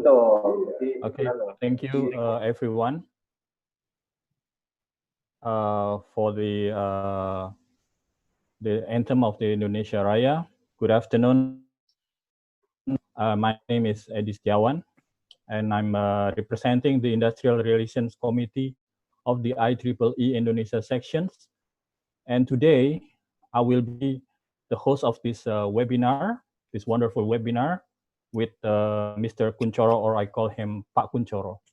Okay, thank you everyone for the anthem of the Indonesia Raya. Good afternoon. My name is Edi Setiawan, and I'm representing the Industrial Relations Committee of the IEEE Indonesia Sections. And today, I will be the host of this webinar, this wonderful webinar, with Mr. Kunchoro, or I call him Pak Kunchoro.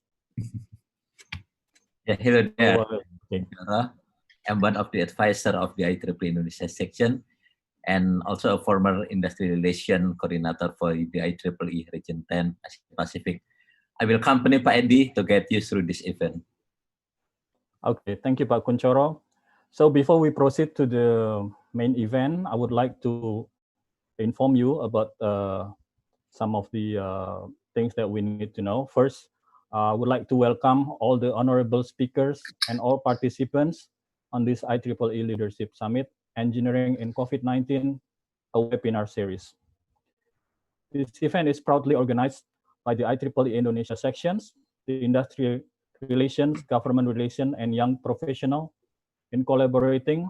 Yeah, hello there. Okay. I'm one of the advisor of the IEEE Indonesia Section, and also a former Industry Relation Coordinator for the IEEE Region 10 Asia Pacific. I will accompany Pak Edi to get you through this event. Okay, thank you, Pak Kunchoro. So before we proceed to the main event, I would like to inform you about some of the things that we need to know. First, I would like to welcome all the honorable speakers and all participants on this IEEE Leadership Summit, Engineering in COVID-19, a webinar series. This event is proudly organized by the IEEE Indonesia Sections, the Industry Relations, Government Relation, and Young Professional in collaborating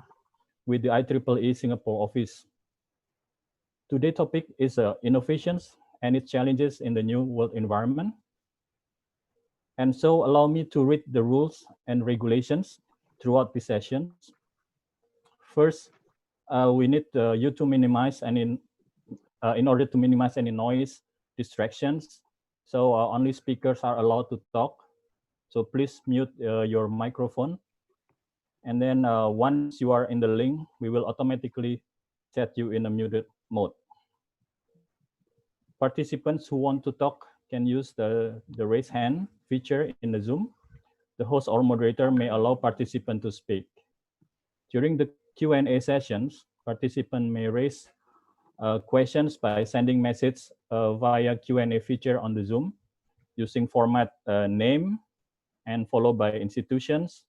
with the IEEE Singapore Office. Today's topic is innovations and its challenges in the new world environment. And so allow me to read the rules and regulations throughout the sessions. First, we need you to minimize any, in order to minimize any noise, distractions. So only speakers are allowed to talk. So please mute your microphone. And then once you are in the link, we will automatically set you in a muted mode. Participants who want to talk can use the raise hand feature in the Zoom. The host or moderator may allow participants to speak. During the Q&A sessions, participants may raise questions by sending message via Q&A feature on the Zoom using format name and followed by institutions.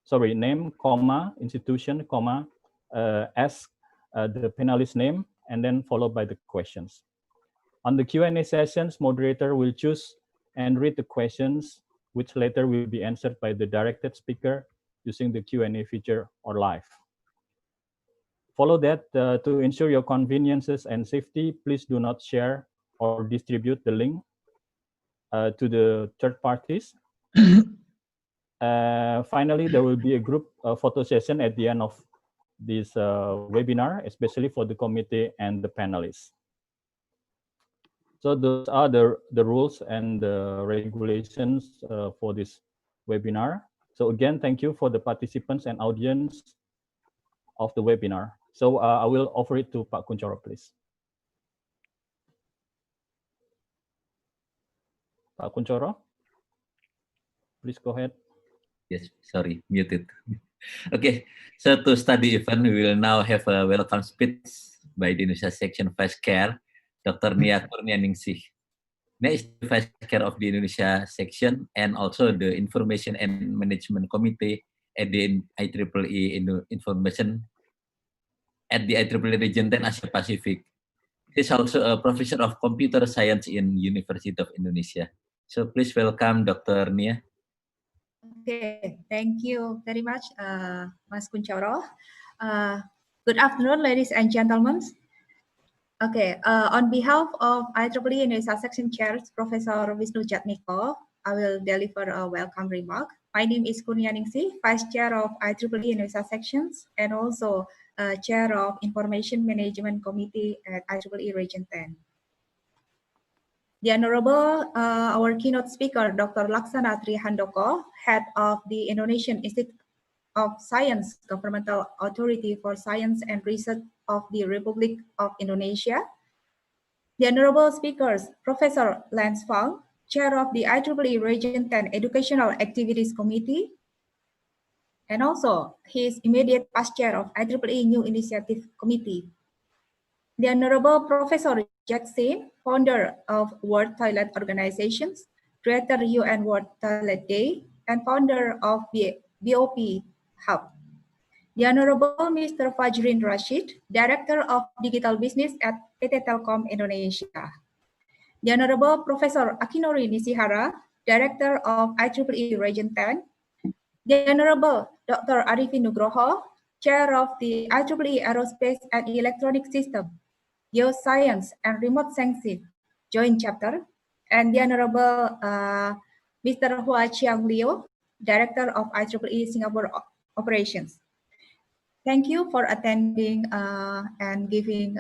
Sorry, name, comma, institution, comma, ask the panelist name, and then followed by the questions. On the Q&A sessions, moderator will choose and read the questions, which later will be answered by the directed speaker using the Q&A feature or live. Follow that to ensure your conveniences and safety, please do not share or distribute the link to the third parties. Finally, there will be a group photo session at the end of this webinar, especially for the committee and the panelists. So those are the rules and the regulations for this webinar. So again, thank you for the participants and audience of the webinar. So I will offer it to Pak Kunchoro, please. Pak Kunchoro, please go ahead. Yes, sorry, muted. Okay, so to start the event, we will now have a welcome speech by the Indonesia Section Vice Chair, Dr. Nia Kurnianingsih. Nia is the Vice Chair of the Indonesia Section and also the Information and Management Committee at the IEEE Information at the IEEE Region 10 Asia Pacific. She is also a Professor of Computer Science in University of Indonesia. So please welcome Dr. Nia. Okay, thank you very much, Mas Kunchoro. Good afternoon, ladies and gentlemen. Okay, on behalf of IEEE Indonesia Section Chair, Professor Wisnu Jatmiko, I will deliver a welcome remark. My name is Kurnianingsih, Vice Chair of IEEE Indonesia Sections and also Chair of Information Management Committee at IEEE Region 10. The Honorable, our keynote speaker, Dr. Laksana Trihandoko, Head of the Indonesian Institute of Science, Governmental Authority for Science and Research of the Republic of Indonesia. The Honorable speakers, Professor Lance Fang, Chair of the IEEE Region 10 Educational Activities Committee, and also his immediate past chair of IEEE New Initiative Committee. The Honorable Professor Jack Sim, founder of World Toilet Organizations, Director UN World Toilet Day, and founder of the BOP Hub. The Honorable Mr. Fajrin Rashid, Director of Digital Business at PT Telkom Indonesia. the Honorable Professor Akinori Nishihara, Director of IEEE Region 10, the Honorable Dr. Arifin Nugroho, Chair of the IEEE Aerospace and Electronic System, Geoscience and Remote Sensing Joint Chapter, and the Honorable Mr. Hua Chiang Liu, Director of IEEE Singapore Operations. Thank you for attending and giving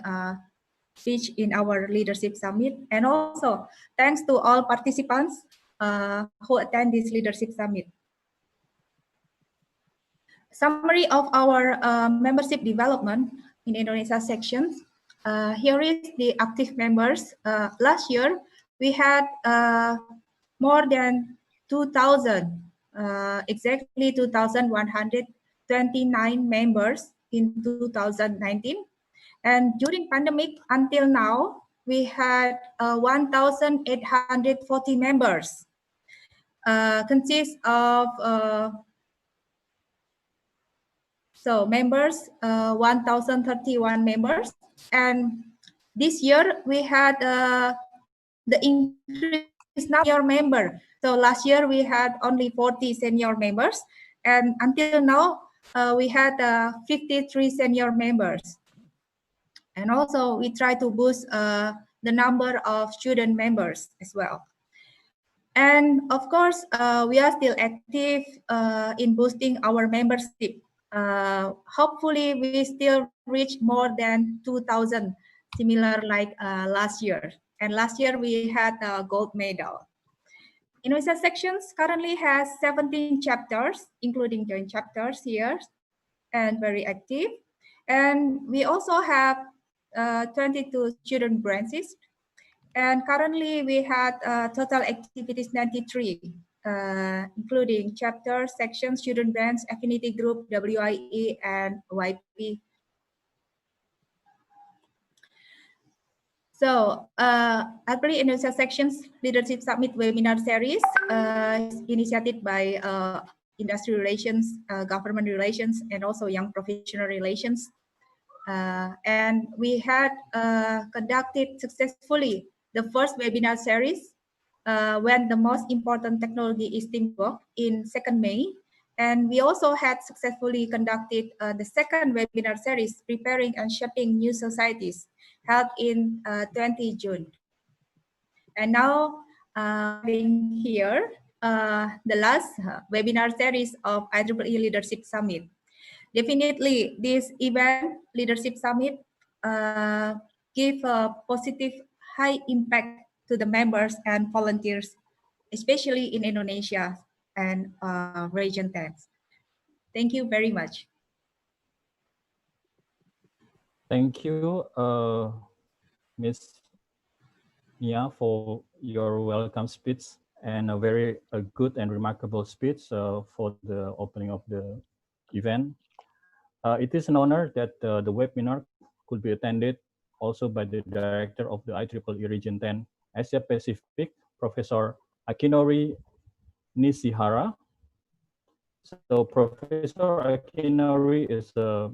speech in our Leadership Summit. And also, thanks to all participants who attend this Leadership Summit. Summary of our membership development in Indonesia sections. Here is the active members. Last year, we had more than 2,000, exactly 2,129 members in 2019. And during pandemic until now, we had 1,840 members. Consists of members, 1,031 members. And this year we had the increase senior member. So last year we had only 40 senior members. And until now, we had 53 senior members. And also we try to boost the number of student members as well. And of course, we are still active in boosting our membership. Hopefully, we still reach more than 2,000, similar like last year. And last year, we had a gold medal. Indonesia sections currently has 17 chapters, including joint chapters here, and very active. And we also have 22 student branches. And currently we had total activities 93, including chapter, section, student branch, affinity group, WIE, and YP. So, IEEE Indonesia Sections Leadership Summit Webinar Series is initiated by Industry Relations, Government Relations, and also Young Professional Relations. And we had conducted successfully the first webinar series when the most important technology is teamwork in 2nd May. And we also had successfully conducted the second webinar series, Preparing and Shaping New Societies, held in 20 June. And now, being here, the last webinar series of IEEE Leadership Summit. Definitely, this event, Leadership Summit, give a positive, high impact to the members and volunteers, especially in Indonesia and Region 10. Thank you very much. Thank you, Ms. Nia, for your welcome speech and a very good and remarkable speech for the opening of the event. It is an honor that the webinar could be attended also by the director of the IEEE Region 10 Asia Pacific, Professor Akinori Nishihara. So Professor Akinori is a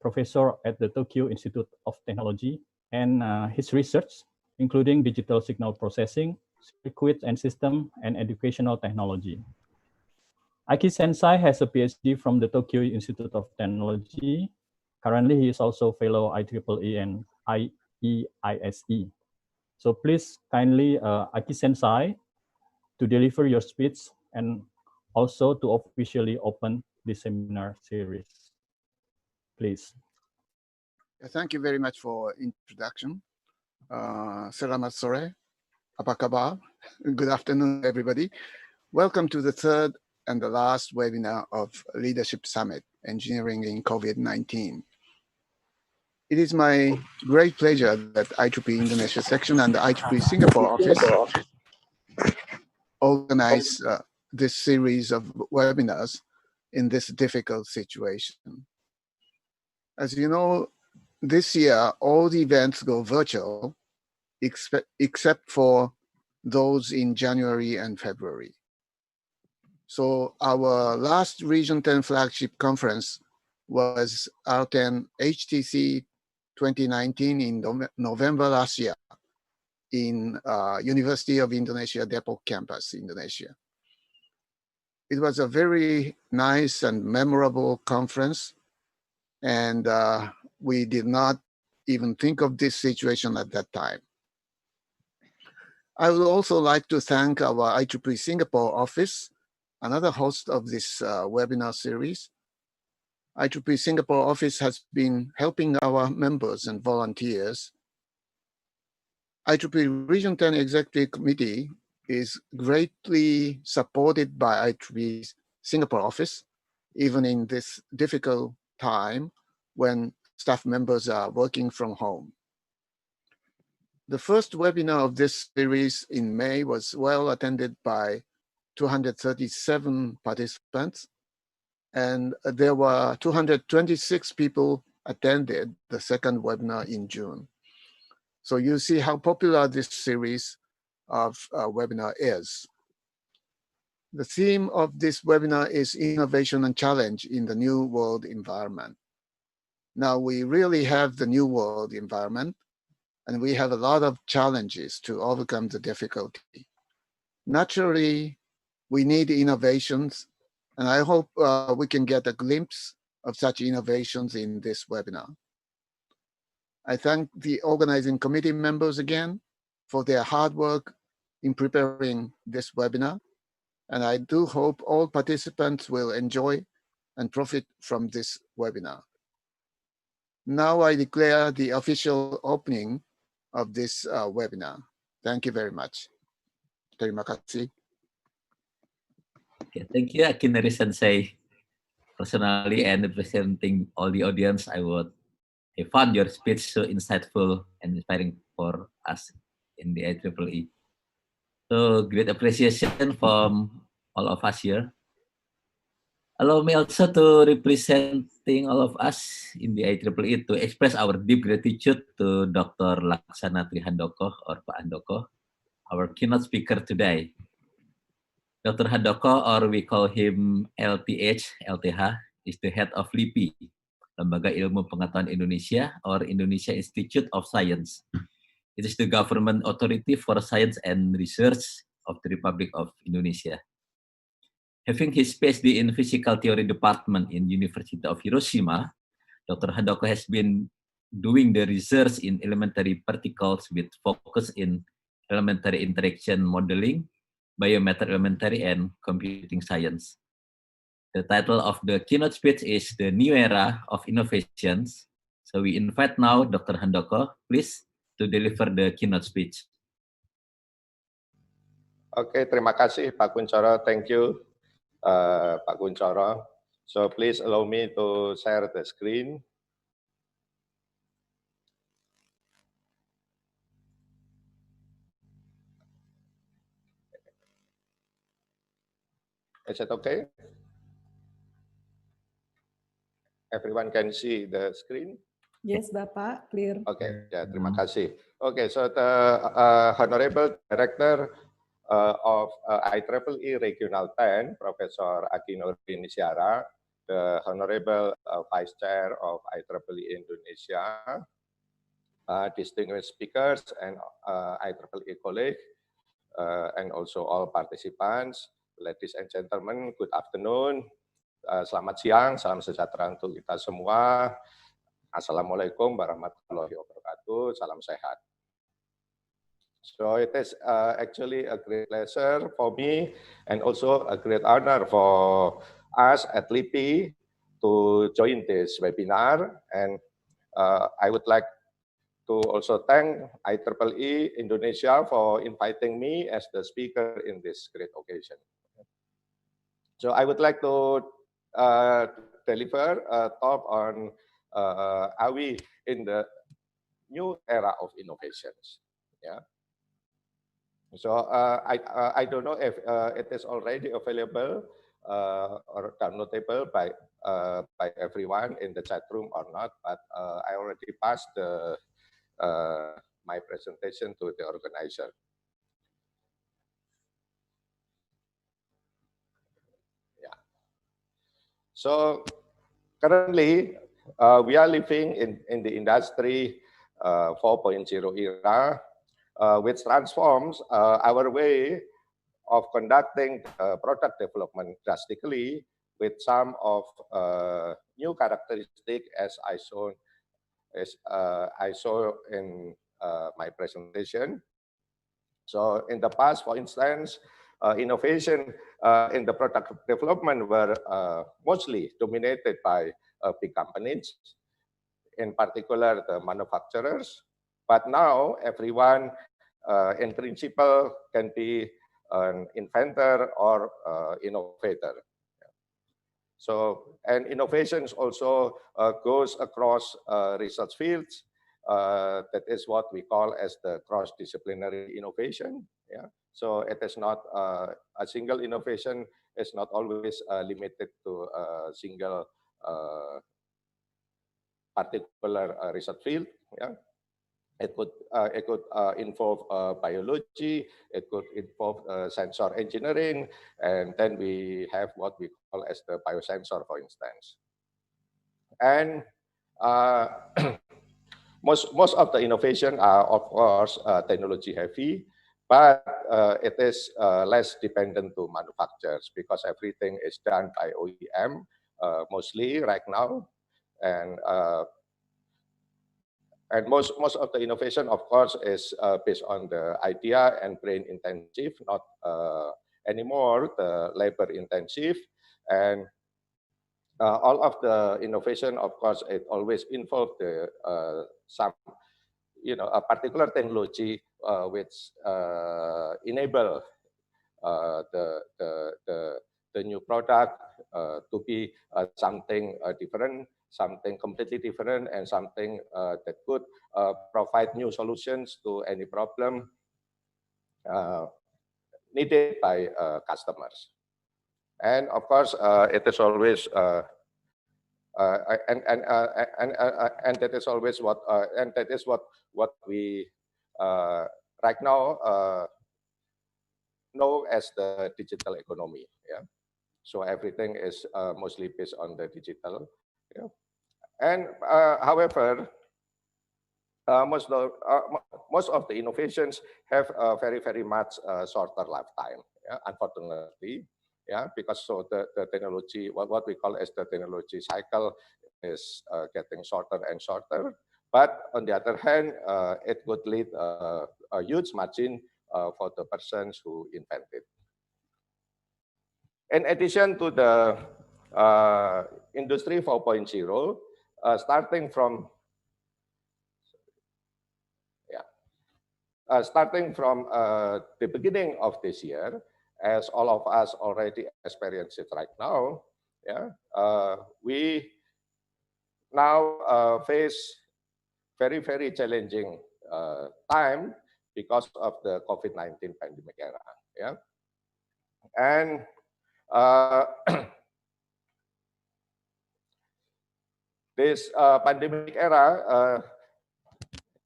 professor at the Tokyo Institute of Technology, and his research, including digital signal processing, circuit and system, and educational technology. Aki Sensai has a PhD from the Tokyo Institute of Technology. Currently, he is also fellow IEEE and IEISE. So please kindly, Aki Sensai, to deliver your speech and also to officially open the seminar series. Please. Thank you very much for introduction. Selamat sore, apa kabar? Good afternoon, everybody. Welcome to the third and the last webinar of Leadership Summit, Engineering in COVID-19. It is my great pleasure that IEEE Indonesia Section and the IEEE Singapore Office organize this series of webinars in this difficult situation. As you know, this year, all the events go virtual, except for those in January and February. So our last Region 10 flagship conference was R10 HTC 2019 in November last year. in University of Indonesia Depok campus, Indonesia. It was a very nice and memorable conference, and we did not even think of this situation at that time. I would also like to thank our IEEE Singapore Office, another host of this webinar series. IEEE Singapore Office has been helping our members and volunteers. IEEE Region 10 Executive Committee is greatly supported by IEEE Singapore Office, even in this difficult time when staff members are working from home. The first webinar of this series in May was well attended by 237 participants, and there were 226 people attended the second webinar in June. So you see how popular this series of webinar is. The theme of this webinar is innovation and challenge in the new world environment. Now we really have the new world environment, and we have a lot of challenges to overcome the difficulty. Naturally, we need innovations, and I hope we can get a glimpse of such innovations in this webinar. I thank the organizing committee members again for their hard work in preparing this webinar, and I do hope all participants will enjoy and profit from this webinar. Now I declare the official opening of this webinar. Thank you very much. Terima kasih. Okay, thank you, Akinari-sensei. Personally, and representing all the audience, I found your speech so insightful and inspiring for us in the IEEE. So great appreciation from all of us here. Allow me also to representing all of us in the IEEE to express our deep gratitude to Dr. Laksana Trihandoko or Pak Handoko, our keynote speaker today. Dr. Handoko, or we call him LTH, is the head of LIPI, Lembaga Ilmu Pengetahuan Indonesia, or Indonesia Institute of Science. It is the government authority for science and research of the Republic of Indonesia. Having his PhD in Physical Theory Department in University of Hiroshima, Dr. Handoko has been doing the research in elementary particles with focus in elementary interaction modeling, biomatter elementary, and computing science. The title of the keynote speech is The New Era of Innovations. So we invite now Dr. Handoko, please, to deliver the keynote speech. Okay, terima kasih Pak Kunchoro. Thank you, Pak Kunchoro. So please allow me to share the screen. Is it okay? Everyone can see the screen? Yes, Bapak, clear. Okay, ya, terima kasih. Okay, so the Honorable Director of IEEE Regional 10, Professor Akinori Nisiara, the Honorable Vice Chair of IEEE Indonesia, distinguished speakers and IEEE colleagues, and also all participants. Ladies and gentlemen, good afternoon. Selamat siang, salam sejahtera untuk kita semua. Assalamualaikum warahmatullahi wabarakatuh, salam sehat. So it is actually a great pleasure for me and also a great honor for us at LIPI to join this webinar. And I would like to also thank IEEE Indonesia for inviting me as the speaker in this great occasion. So I would like to deliver a talk on are we in the new era of innovations? Yeah. So I don't know if it is already available or downloadable by everyone in the chat room or not, but I already passed my presentation to the organizer. Yeah. So currently, we are living in the industry 4.0 era. which transforms our way of conducting product development drastically, with some of new characteristics as I saw in my presentation. So in the past, for instance, innovation in the product development were mostly dominated by big companies, in particular the manufacturers. But now everyone in principle can be an inventor or innovator. So, and innovations also goes across research fields. That is what we call as the cross-disciplinary innovation. Yeah. So it is not a single innovation. It's not always limited to a single particular research field. Yeah. It could involve biology, it could involve sensor engineering, and then we have what we call as the biosensor, for instance. And most of the innovation are, of course, technology heavy, but it is less dependent to manufacturers because everything is done by OEM mostly right now, and most of the innovation, of course, is based on the idea and brain intensive, not anymore the labor intensive. And all of the innovation, of course, it always involves some, a particular technology which enable the new product to be something different, something completely different, and something that could provide new solutions to any problem needed by customers. And of course, it is always and that is always what we right now know as the digital economy. Yeah. So everything is mostly based on the digital. Yeah. And however, most of the innovations have a very much shorter lifetime. Yeah, unfortunately, yeah, because so the technology, what we call as the technology cycle, is getting shorter and shorter. But on the other hand, it could lead a huge margin for the persons who invented. In addition to the Industry 4.0, starting from the beginning of this year, as all of us already experience it right now, yeah, we now face very challenging time because of the COVID-19 pandemic era. Yeah, and this pandemic era,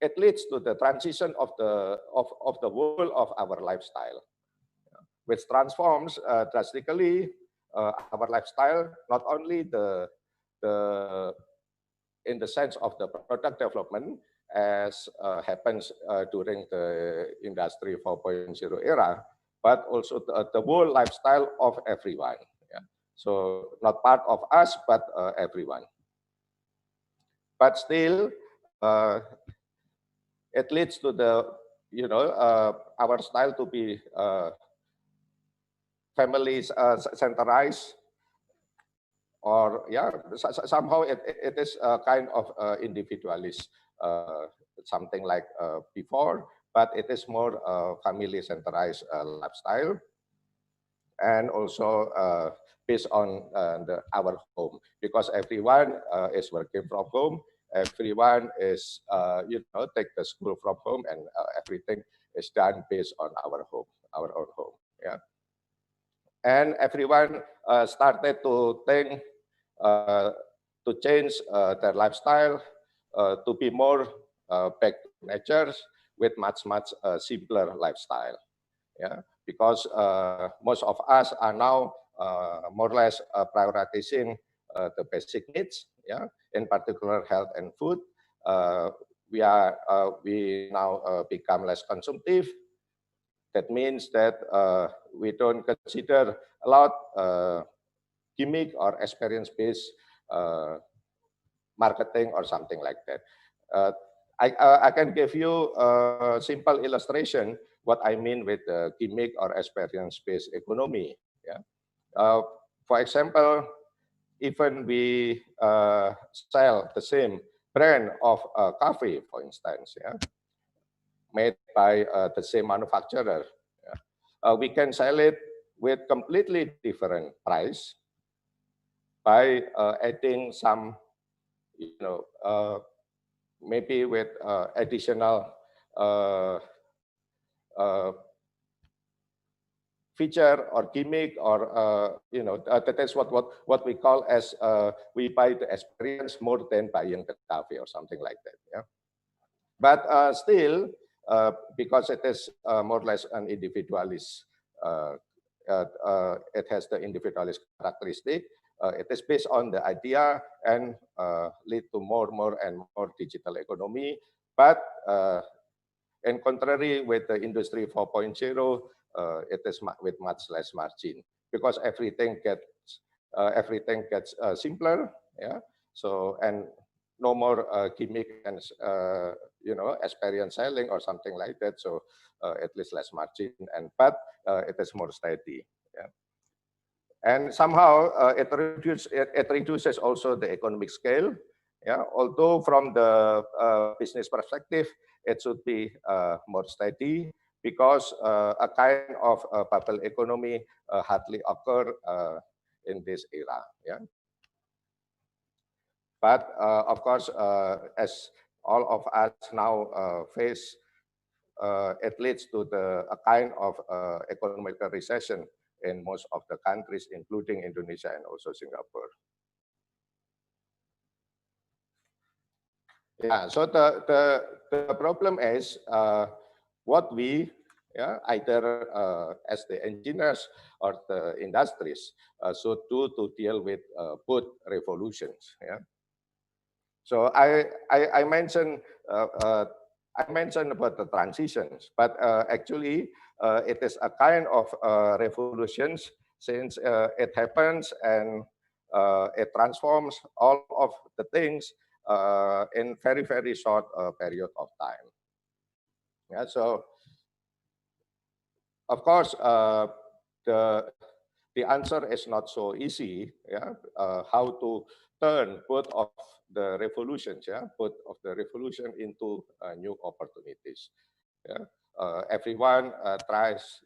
it leads to the transition of the whole of our lifestyle, which transforms drastically our lifestyle, not only in the sense of the product development, as happens during the Industry 4.0 era, but also the whole lifestyle of everyone. Yeah. So not part of us, but everyone. But still, it leads to the, our style to be families centralized, or yeah, somehow it is a kind of individualist, something like before, but it is more family centralized lifestyle, and also based on our home, because everyone is working from home, everyone is take the school from home, and everything is done based on our home, our own home. Yeah, and everyone started to think to change their lifestyle to be more back to nature, with much simpler lifestyle. Yeah, because most of us are now more or less prioritizing the basic needs. Yeah, in particular health and food, we now become less consumptive. That means that we don't consider a lot gimmick or experience-based marketing or something like that. I can give you a simple illustration what I mean with the gimmick or experience-based economy. Yeah. For example, even we sell the same brand of coffee, for instance, yeah, made by the same manufacturer. Yeah. We can sell it with completely different price by adding some, maybe with additional uh, feature or gimmick, or that is what we call as we buy the experience more than buying the coffee or something like that. Yeah, but still, because it is more or less an individualist, it has the individualist characteristic. It is based on the idea and lead to more and more digital economy. But in contrary with the industry 4.0, it is with much less margin, because everything gets simpler. Yeah. So, and no more gimmick and experience selling or something like that. So at least less margin, but it is more steady. Yeah. And somehow it reduces also the economic scale. Yeah. Although from the business perspective, it should be more steady, because a kind of bubble economy hardly occur in this era. Yeah. But of course, as all of us now face, it leads to a kind of economic recession in most of the countries, including Indonesia and also Singapore. Yeah, so the problem is what we, either as the engineers or the industries should do to deal with both revolutions. Yeah. So I mentioned about the transitions, but actually it is a kind of revolutions, since it happens and it transforms all of the things in very short period of time. Yeah, so of course the answer is not so easy. Yeah, how to turn both of the revolutions, both of the revolution into new opportunities. Yeah, everyone tries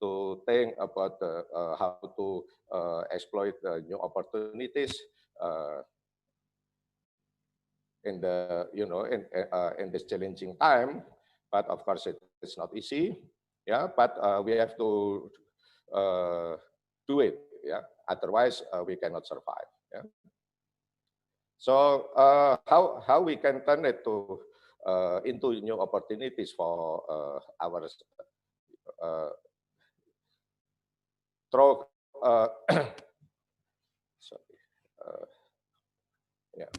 to think about how to exploit the new opportunities in the in this challenging time, but of course it is not easy. Yeah, but we have to do it. Yeah, otherwise we cannot survive. Yeah. So how we can turn it to into new opportunities for our through sorry, yeah.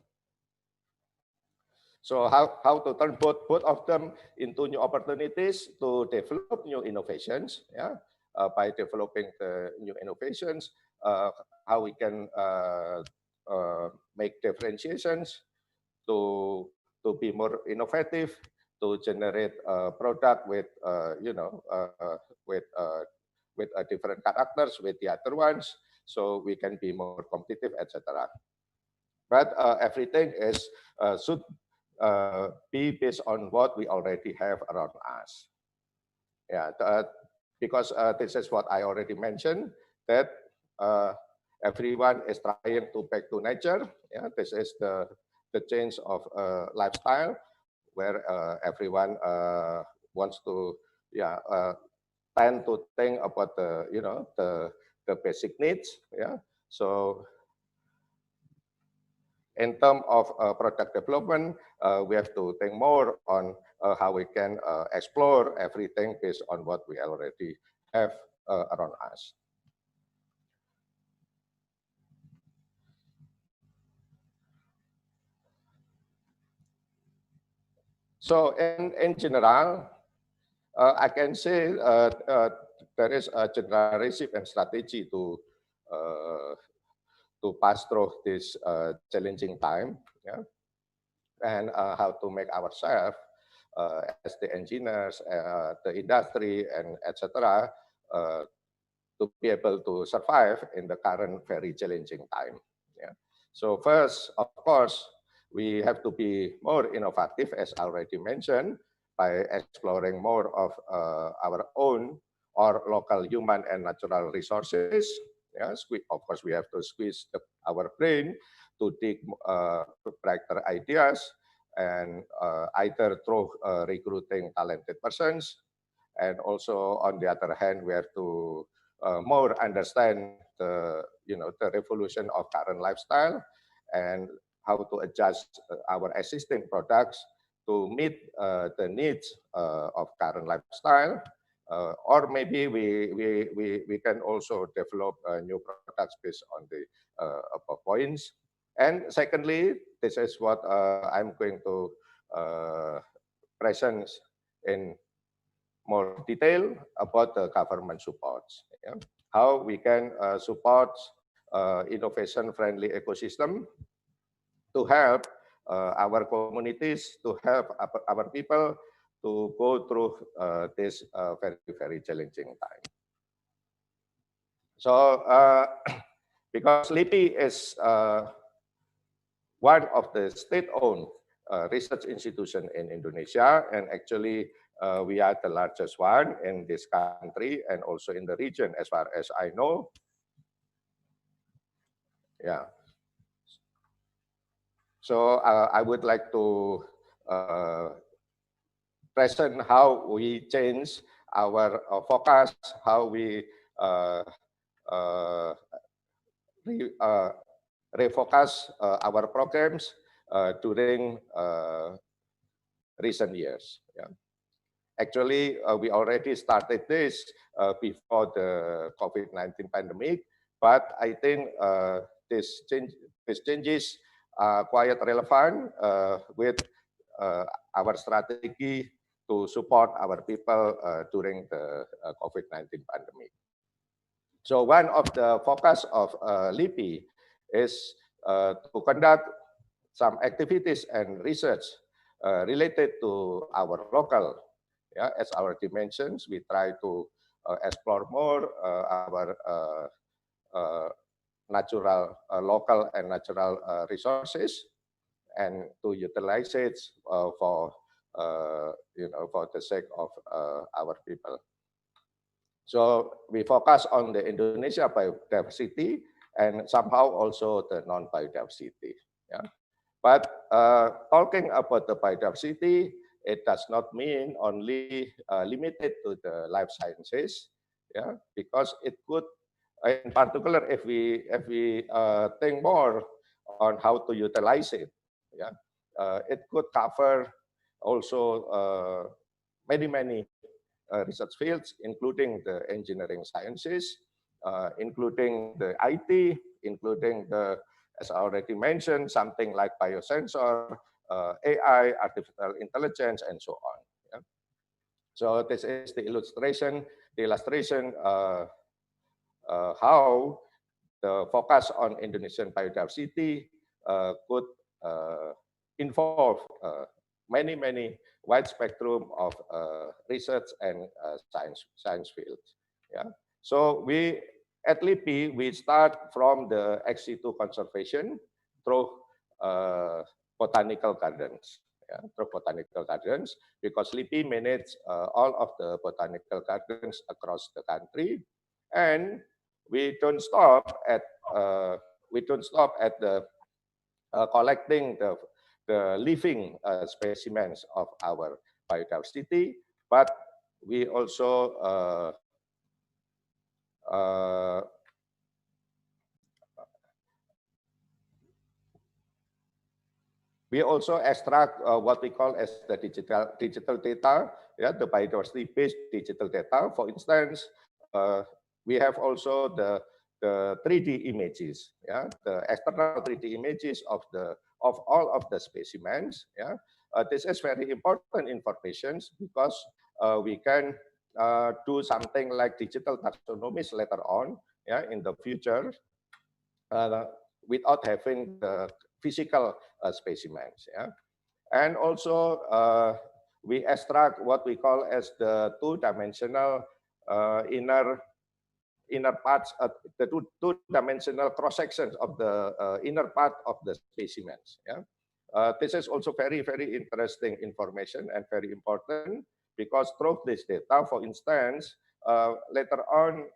So how to turn both of them into new opportunities to develop new innovations, yeah, by developing the new innovations, how we can make differentiations to be more innovative, to generate a product with with different characters with the other ones, so we can be more competitive, etc. But everything is should be based on what we already have around us. Yeah, because this is what I already mentioned, that everyone is trying to back to nature. Yeah, this is the change of lifestyle, where everyone wants to tend to think about the basic needs. Yeah, so in terms of product development, we have to think more on how we can explore everything based on what we already have around us. So in general, I can say there is a general recipe and strategy to pass through this challenging time, yeah, and how to make ourselves as the engineers, the industry, and etc. To be able to survive in the current very challenging time. Yeah. So first, of course, we have to be more innovative, as already mentioned, by exploring more of our own or local human and natural resources. Yes, of course, we have to squeeze our brain to dig brighter ideas, and either through recruiting talented persons, and also on the other hand, we have to more understand the revolution of current lifestyle and how to adjust our existing products to meet the needs of current lifestyle. Or maybe we can also develop new products based on the above points. And secondly, this is what I'm going to present in more detail about the government supports. Yeah. How we can support innovation-friendly ecosystem to help our communities, to help our people to go through this very challenging time. So because LIPI is one of the state-owned research institution in Indonesia, and actually we are the largest one in this country and also in the region as far as I know. Yeah. So I would like to present how we change our focus, how we refocus our programs during recent years. Yeah. Actually, we already started this before the COVID-19 pandemic, but I think these changes are quite relevant with our strategy to support our people during the COVID-19 pandemic. So one of the focus of LIPI is to conduct some activities and research related to our local. Yeah, as already mentioned, we try to explore more our natural, local and natural resources, and to utilize it for for the sake of our people. So we focus on the Indonesia biodiversity and somehow also the non-biodiversity. Yeah. But talking about the biodiversity, it does not mean only limited to the life sciences, yeah, because it could, in particular, if we think more on how to utilize it, yeah, it could cover also many research fields, including the engineering sciences, including the IT, including the, as I already mentioned, something like biosensor, AI, artificial intelligence, and so on. Yeah. So this is the illustration how the focus on Indonesian biodiversity could involve many wide spectrum of research and science fields. Yeah. So we at LIPI we start from the ex situ conservation through botanical gardens. Yeah, through botanical gardens, because LIPI manages all of the botanical gardens across the country, and we don't stop at the collecting the living specimens of our biodiversity, but we also extract what we call as the digital data, yeah, the biodiversity-based digital data. For instance, we have also the 3D images, yeah, the external 3D images of all of the specimens, yeah, this is very important information because we can do something like digital taxonomies later on, yeah, in the future, without having the physical specimens. Yeah. And also we extract what we call as the two-dimensional inner parts, the two-dimensional cross-sections of the inner part of the specimens. Yeah. This is also very, very interesting information and very important because through this data, for instance, later on,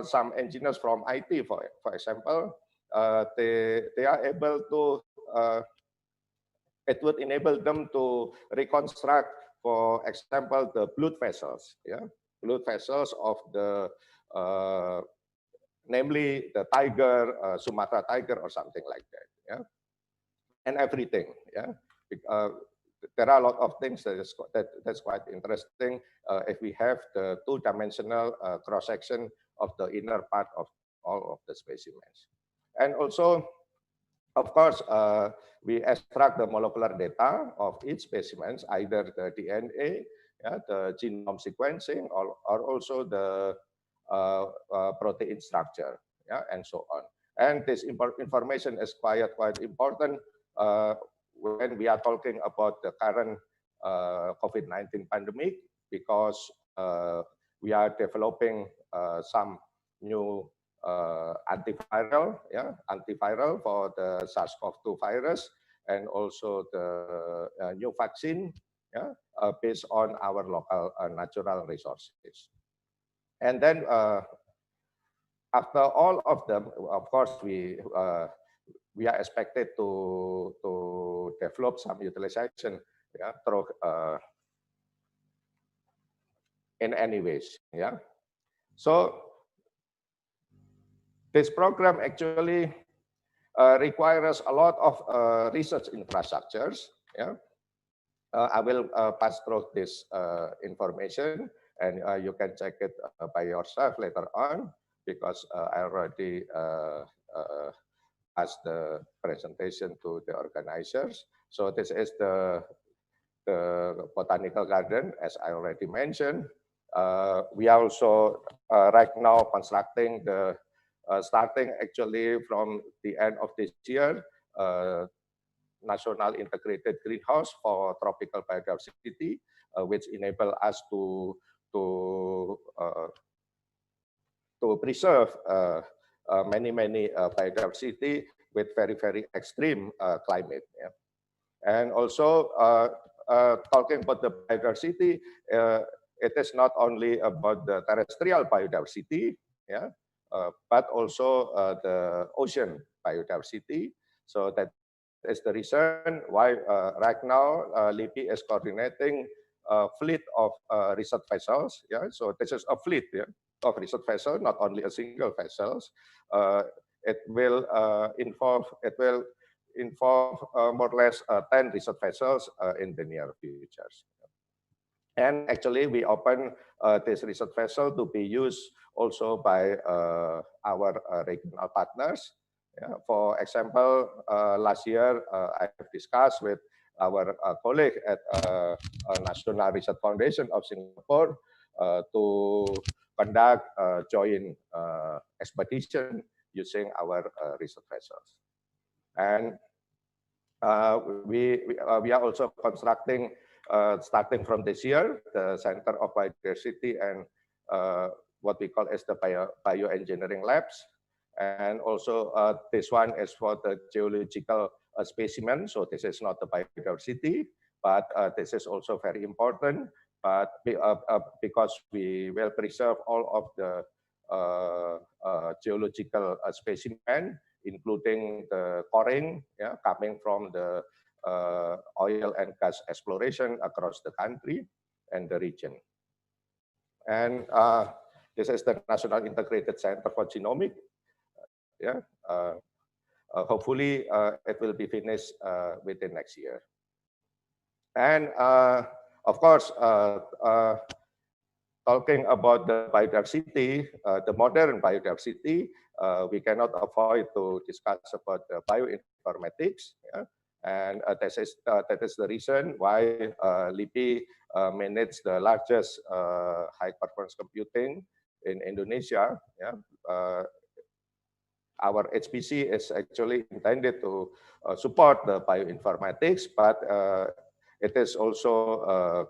some engineers from IT, for example, they are able to, it would enable them to reconstruct, for example, the blood vessels, yeah, blood vessels of the, namely the tiger, Sumatra tiger or something like that, yeah, and everything, yeah. There are a lot of things that's quite interesting if we have the two-dimensional cross-section of the inner part of all of the specimens. And also, of course, we extract the molecular data of each specimen, either the DNA, yeah, the genome sequencing, or also the protein structure, yeah, and so on. And this information is quite important when we are talking about the current COVID-19 pandemic, because we are developing some new antiviral, yeah, antiviral for the SARS-CoV-2 virus, and also the new vaccine, yeah, based on our local natural resources. And then after all of them, of course, we are expected to develop some utilization, yeah, through in any ways, yeah. So this program actually requires a lot of research infrastructures. Yeah, I will pass through this information, and you can check it by yourself later on, because I already passed the presentation to the organizers. So this is the Botanical Garden, as I already mentioned. We are also right now constructing the starting actually from the end of this year, national integrated greenhouse for tropical biodiversity, which enable us to preserve many biodiversity with very extreme climate. Yeah. And also talking about the biodiversity, it is not only about the terrestrial biodiversity, yeah, but also the ocean biodiversity. So that is the reason why right now LIPI is coordinating a fleet of research vessels. Yeah, so this is a fleet, yeah, of research vessels, not only a single vessels. It will involve more or less 10 research vessels in the near futures. And actually, we open this research vessel to be used also by our regional partners. Yeah. For example, last year, I have discussed with our colleague at National Research Foundation of Singapore to conduct a joint expedition using our research vessels. And we are also constructing, starting from this year, the Center of Biodiversity and what we call as the bioengineering labs. And also this one is for the geological specimen. So this is not the biodiversity, but this is also very important. But because we will preserve all of the geological specimen, including the coring, yeah, coming from the oil and gas exploration across the country and the region. And this is the National Integrated Center for Genomics. Yeah, hopefully it will be finished within next year. And of course, talking about the biodiversity, the modern biodiversity, we cannot avoid to discuss about the bioinformatics. Yeah? And that is the reason why LIPI manages the largest high performance computing in Indonesia. Yeah. Our HPC is actually intended to support the bioinformatics, but it is also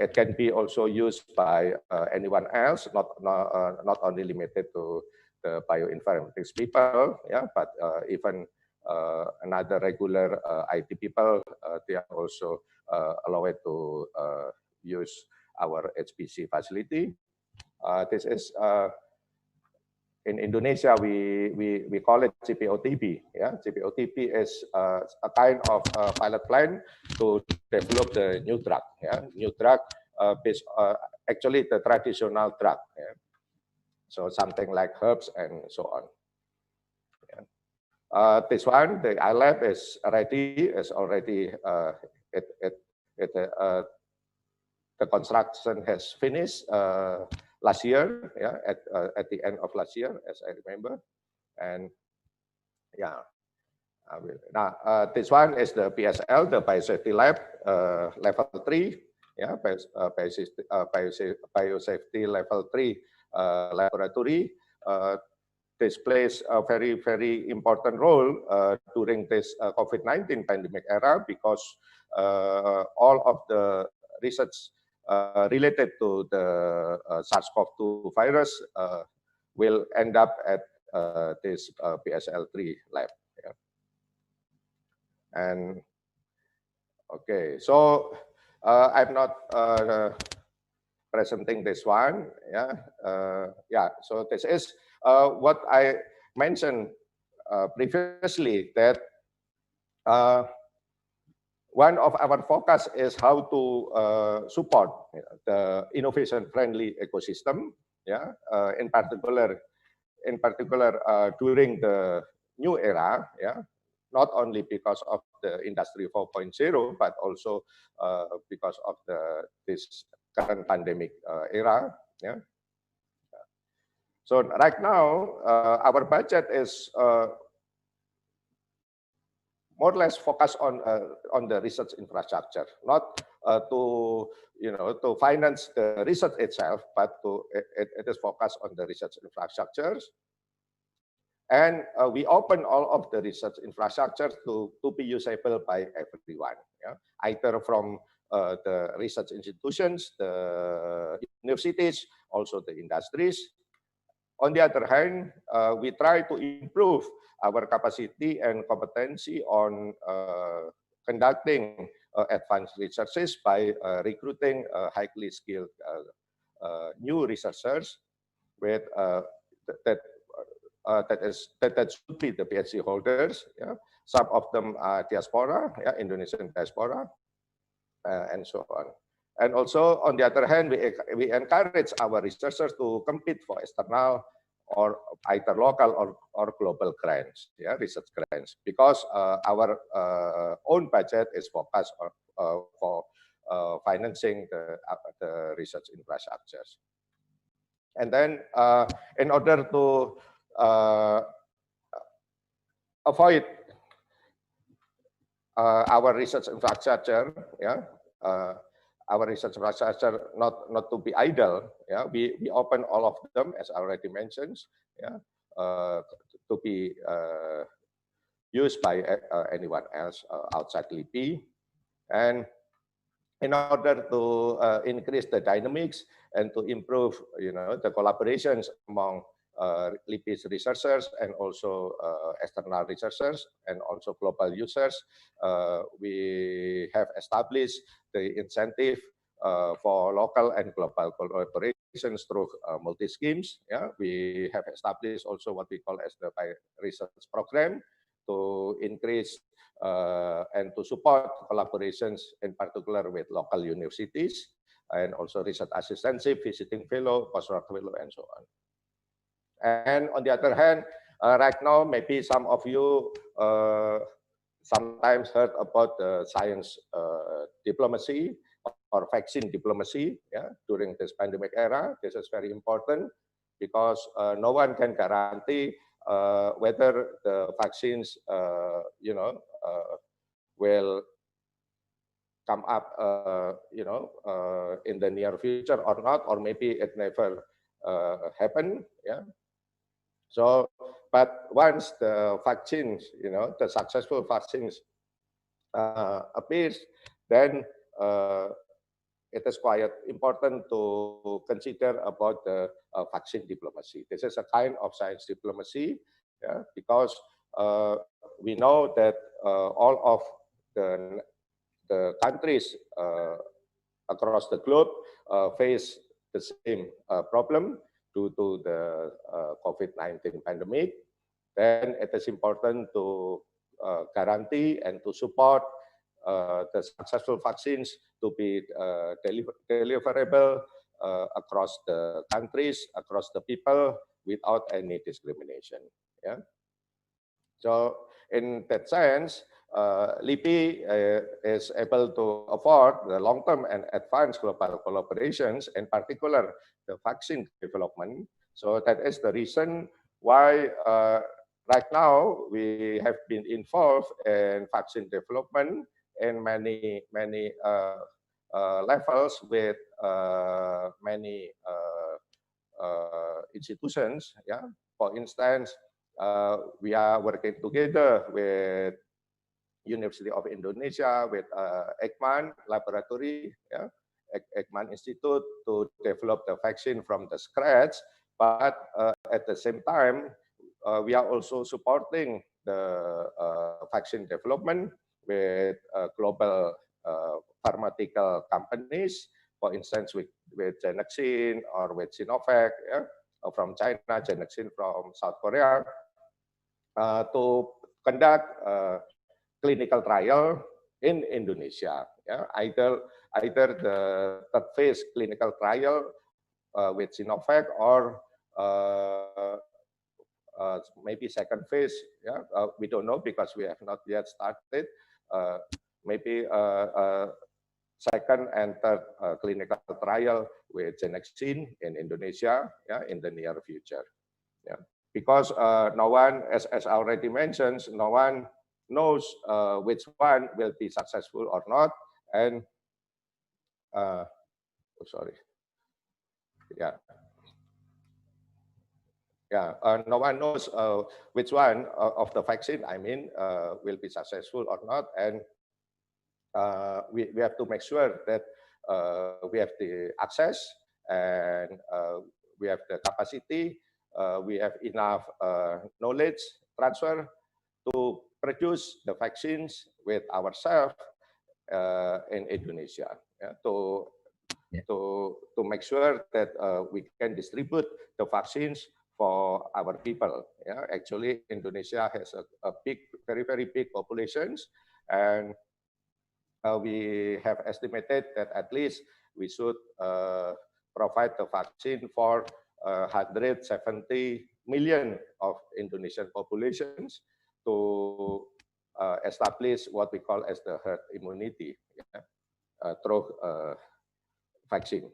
it can be also used by anyone else, not only limited to the bioinformatics people, yeah, but even another regular IT people, they are also allowed to use our HPC facility. This is in Indonesia, we call it CPOTP. Yeah, CPOTP is a kind of pilot plan to develop the new drug. Yeah, new drug based actually the traditional drug. Yeah? So something like herbs and so on. Yeah. This one, the iLab is ready. Is already the construction has finished last year, yeah, at the end of last year, as I remember, and yeah, I will. Now this one is the BSL, the biosafety lab, level 3, yeah, biosafety level 3 laboratory. This plays a very important role during this COVID-19 pandemic era, because all of the research related to the SARS-CoV-2 virus will end up at this BSL-3 lab. Yeah. And okay, so I'm not presenting this one. Yeah, yeah. So this is what I mentioned previously, that one of our focus is how to support the innovation-friendly ecosystem. Yeah, in particular during the new era. Yeah, not only because of the Industry 4.0, but also because of this current pandemic era. Yeah. So right now, our budget is more or less focused on the research infrastructure, not to to finance the research itself, but it is focused on the research infrastructures. And we open all of the research infrastructure to be usable by everyone, yeah? Either from the research institutions, the universities, also the industries. On the other hand, we try to improve our capacity and competency on conducting advanced researches by recruiting highly skilled new researchers with that should be the PhD holders. Yeah, some of them are diaspora, yeah, Indonesian diaspora, and so on. And also, on the other hand, we encourage our researchers to compete for external or either local or global grants, yeah, research grants, because our own budget is focused on for financing the research infrastructures. And then, in order to avoid our research infrastructure, yeah, our research infrastructure not to be idle, yeah, we open all of them, as I already mentioned, yeah, to be used by anyone else outside LIPI. And in order to increase the dynamics and to improve, the collaborations among LIPI's researchers and also external researchers and also global users, we have established the incentive for local and global collaborations through multi-schemes. Yeah, we have established also what we call as the research program to increase and to support collaborations, in particular with local universities, and also research assistantship, visiting fellow, postdoc fellow, and so on. And on the other hand, right now, maybe some of you sometimes heard about the science diplomacy or vaccine diplomacy, yeah, during this pandemic era. This is very important because no one can guarantee whether the vaccines, will come up, in the near future or not, or maybe it never happen. Yeah. So, but once the vaccines, the successful vaccines appears, then it is quite important to consider about the vaccine diplomacy. This is a kind of science diplomacy, yeah, because we know that all of the countries across the globe face the same problem due to the COVID-19 pandemic. Then it is important to guarantee and to support the successful vaccines to be deliverable across the countries, across the people, without any discrimination. Yeah. So in that sense, LIPI is able to afford the long-term and advanced global collaborations, in particular the vaccine development. So that is the reason why right now we have been involved in vaccine development in many levels with many institutions. Yeah, for instance, we are working together with University of Indonesia, with Ekman Laboratory, yeah, Ekman Institute, to develop the vaccine from the scratch. But at the same time, we are also supporting the vaccine development with global pharmaceutical companies, for instance, with Genexin or with Sinovac, yeah, from China, Genexin from South Korea, to conduct clinical trial in Indonesia. Yeah, either the third phase clinical trial with Sinovac, or maybe second phase. Yeah, we don't know because we have not yet started. Maybe second and third clinical trial with Genexin in Indonesia, yeah, in the near future. Yeah, because no one, as I already mentioned, no one knows which one will be successful or not, and no one knows which one of the vaccine, I mean, will be successful or not, and we have to make sure that we have the access, and we have the capacity, we have enough knowledge transfer to produce the vaccines with ourselves in Indonesia, yeah, to make sure that we can distribute the vaccines for our people. Yeah, actually, Indonesia has a big, very big populations, and we have estimated that at least we should provide the vaccine for 170 million of Indonesian populations to establish what we call as the herd immunity, yeah, through vaccine.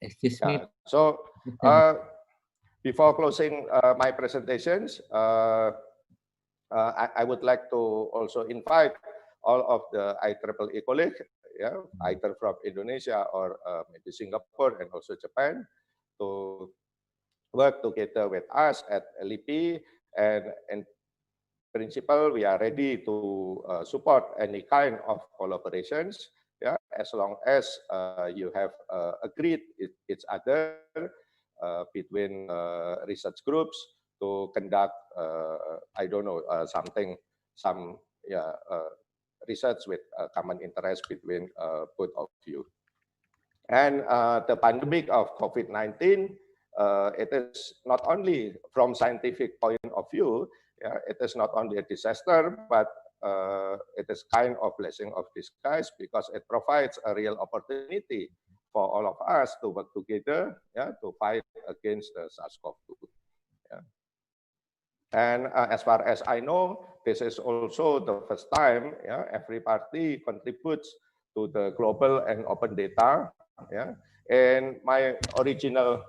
Excuse me. So before closing my presentations, I would like to also invite all of the IEEE colleagues, yeah, either from Indonesia or maybe Singapore and also Japan, to work together with us at LIPI, and in principle, we are ready to support any kind of collaborations, yeah, as long as you have agreed each other between research groups to conduct, I don't know, some research with common interest between both of you. And the pandemic of COVID-19, it is not only from scientific point of view, yeah, it is not only a disaster, but it is kind of blessing of disguise, because it provides a real opportunity for all of us to work together, yeah, to fight against the SARS-CoV-2. Yeah. And as far as I know, this is also the first time, yeah, every party contributes to the global and open data. Yeah. And my original,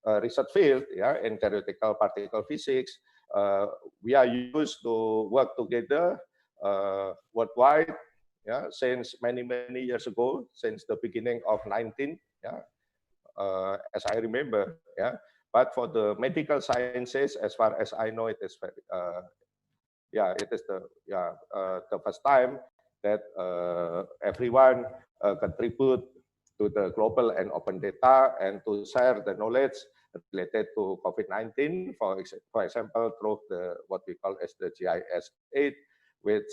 research field, yeah, in theoretical particle physics. We are used to work together worldwide, yeah, since many years ago, since the beginning of 19, yeah, as I remember, yeah. But for the medical sciences, as far as I know, it is very, yeah, it is the first time that everyone contribute to the global and open data and to share the knowledge related to COVID-19, for example, through what we call as the GIS-8, which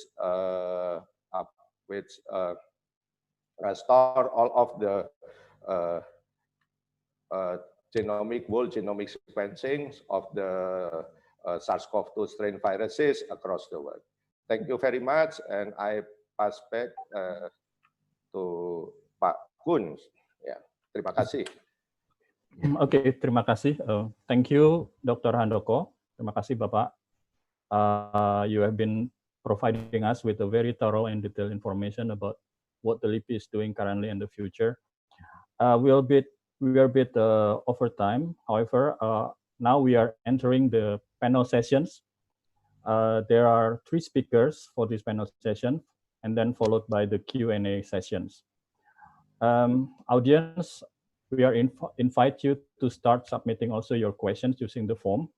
store all of the whole genomic sequencing of the SARS-CoV-2 strain viruses across the world. Thank you very much, and I pass back to Pak Kun. Ya, terima kasih. Oke, terima kasih. Thank you, Dr. Handoko. Terima kasih, Bapak. You have been providing us with a very thorough and detailed information about what the LIPI is doing currently and the future. We are a bit over time. However, now we are entering the panel sessions. There are 3 speakers for this panel session, and then followed by the Q&A sessions. Audience, we are invite you to start submitting also your questions using the form,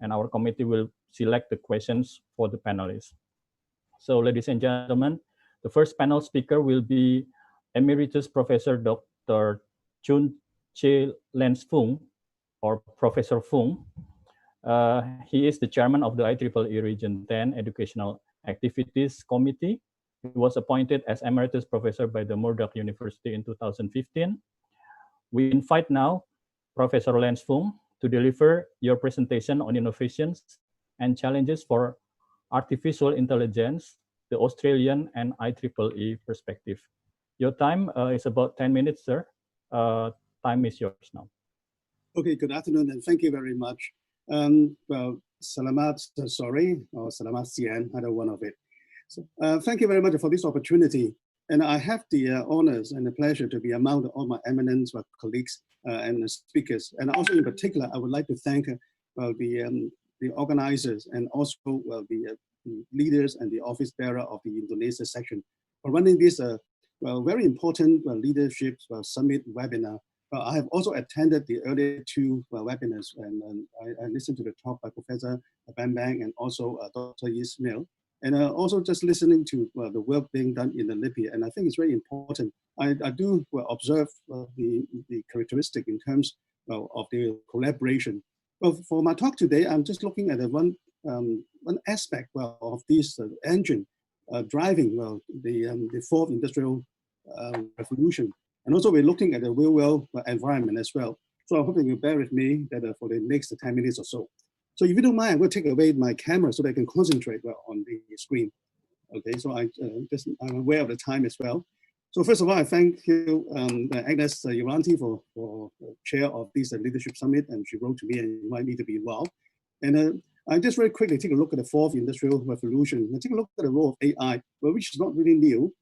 and our committee will select the questions for the panelists. So, ladies and gentlemen, the first panel speaker will be Emeritus Professor Dr. Chun Che Lens Fung, or Professor Fung. He is the chairman of the IEEE Region 10 Educational Activities Committee. He was appointed as Emeritus Professor by the Murdoch University in 2015. We invite now Professor Lens Fung to deliver your presentation on innovations and challenges for artificial intelligence, the Australian and IEEE perspective. Your time is about 10 minutes, sir. Time is yours now. Okay, good afternoon, and thank you very much. Well, selamat sore or selamat siang, either one of it. So, thank you very much for this opportunity. And I have the honors and the pleasure to be among all my eminent colleagues and the speakers. And also in particular, I would like to thank the organizers and also the leaders and the office bearer of the Indonesia section for running this very important leadership summit webinar. I have also attended the earlier 2 webinars, and I listened to the talk by Professor Bambang and also Dr. Ismail. And also just listening to the work being done in the LIPI, and I think it's very important. I do observe the characteristic in terms of the collaboration. Well, for my talk today, I'm just looking at one aspect of this engine driving the 4th industrial revolution. And also we're looking at the real world environment as well. So I'm hoping you bear with me that for the next 10 minutes or so. So if you don't mind, I'm going to take away my camera so that I can concentrate on the screen. Okay, so I'm aware of the time as well. So first of all, I thank you, Agnes Uranti, for chair of this leadership summit, and she wrote to me and invited me to be involved. And I just very quickly take a look at the 4th industrial revolution. I take a look at the role of AI, which is not really new.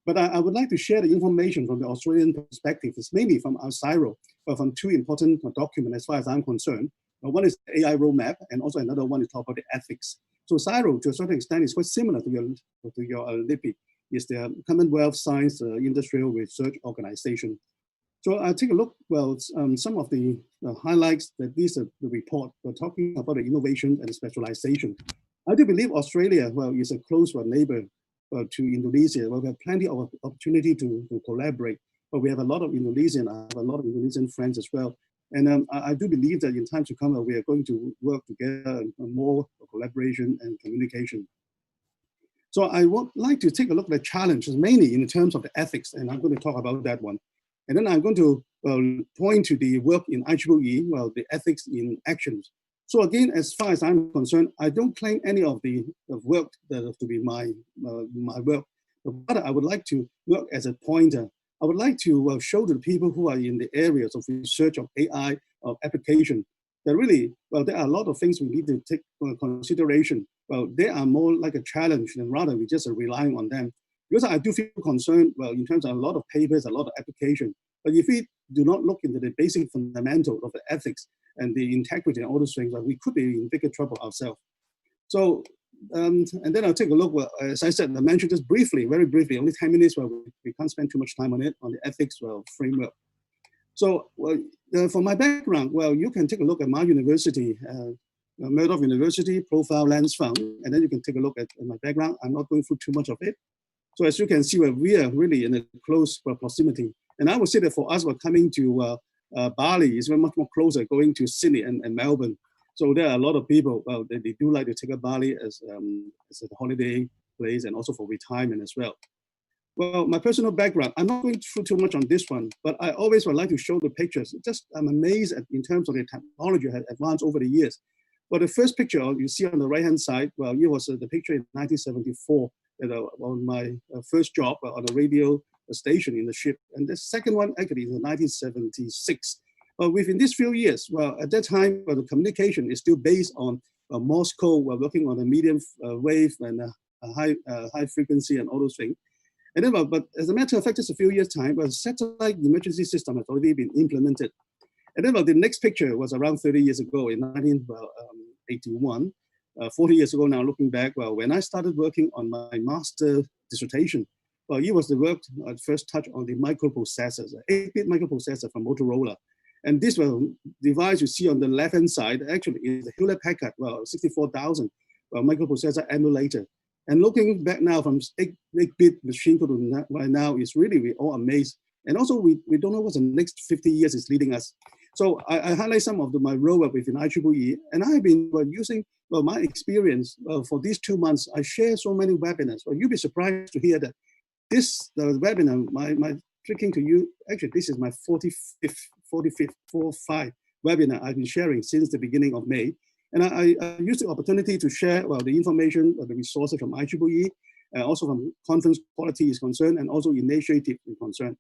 But I would like to share the information from the Australian perspective. It's mainly from our CSIRO, from 2 important documents as far as I'm concerned. One is the AI roadmap, and also another one is talk about the ethics. So CSIRO, to a certain extent, is quite similar to your LIPI. It's the Commonwealth Science Industrial Research Organization. So I'll take a look, some of the highlights that the report, we're talking about the innovation and specialization. I do believe Australia, is a close neighbor to Indonesia. We have plenty of opportunity to collaborate, but we have a lot of Indonesian, I have a lot of Indonesian friends as well. And I do believe that in time to come, we are going to work together on more collaboration and communication. So I would like to take a look at the challenges, mainly in terms of the ethics, and I'm going to talk about that one. And then I'm going to point to the work in IEEE, the ethics in actions. So again, as far as I'm concerned, I don't claim any of the work that has to be my work, but I would like to work as a pointer. I would like to show to the people who are in the areas of research of AI application that really, there are a lot of things we need to take consideration. They are more like a challenge than rather we just relying on them. Because I do feel concerned, in terms of a lot of papers, a lot of application. But if we do not look into the basic fundamental of the ethics and the integrity and all those things, we could be in bigger trouble ourselves. So, and then I'll take a look, well, as I said, I mentioned this briefly, very briefly, only 10 minutes, where we can't spend too much time on it, on the ethics framework. So, for my background, well, you can take a look at my university, Murdoch University, Profile Lens Fund, and then you can take a look at my background. I'm not going through too much of it. So as you can see, we are really in a close proximity. And I would say that for us, we're coming to Bali is very much more closer, going to Sydney and Melbourne. So there are a lot of people, they do like to take a Bali as a holiday place and also for retirement as well. Well, my personal background, I'm not going through too much on this one, but I always would like to show the pictures. I'm amazed in terms of the technology has advanced over the years. But the first picture you see on the right-hand side, well, it was the picture in 1974 on my first job on a radio station in the ship. And the second one actually is in 1976. Within these few years, well, at that time, the communication is still based on Morse code. We're working on a medium wave and high frequency and all those things. And then, but as a matter of fact, just a few years' time, a satellite emergency system has already been implemented. And then the next picture was around 30 years ago in 1981, 40 years ago now, looking back, well, when I started working on my master dissertation, well, it was the work at first touch on the microprocessors, 8-bit microprocessor from Motorola. And this device you see on the left-hand side actually is the Hewlett-Packard, 64,000 microprocessor emulator. And looking back now from 8-bit machine to right now is really, we're all amazed. And also we don't know what the next 50 years is leading us. So I highlight some of my role within IEEE, and I have been using my experience for these 2 months. I share so many webinars. Well, you'll be surprised to hear that this webinar, my tricking to you, actually this is my 45 webinar I've been sharing since the beginning of May. And I use the opportunity to share the information, the resources from IEEE, also from conference quality is concerned, and also initiative is concerned.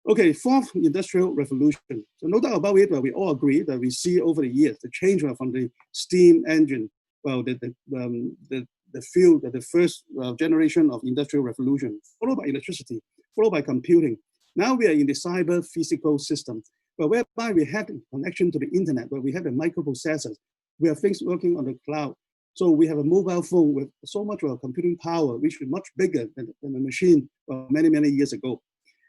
Okay, fourth industrial revolution. So no doubt about it, we all agree that we see over the years the change from the steam engine, the first generation of industrial revolution, followed by electricity, followed by computing. Now we are in the cyber physical system, whereby we have a connection to the internet, where we have a microprocessors, we have things working on the cloud. So we have a mobile phone with so much computing power, which is much bigger than a machine many, many years ago.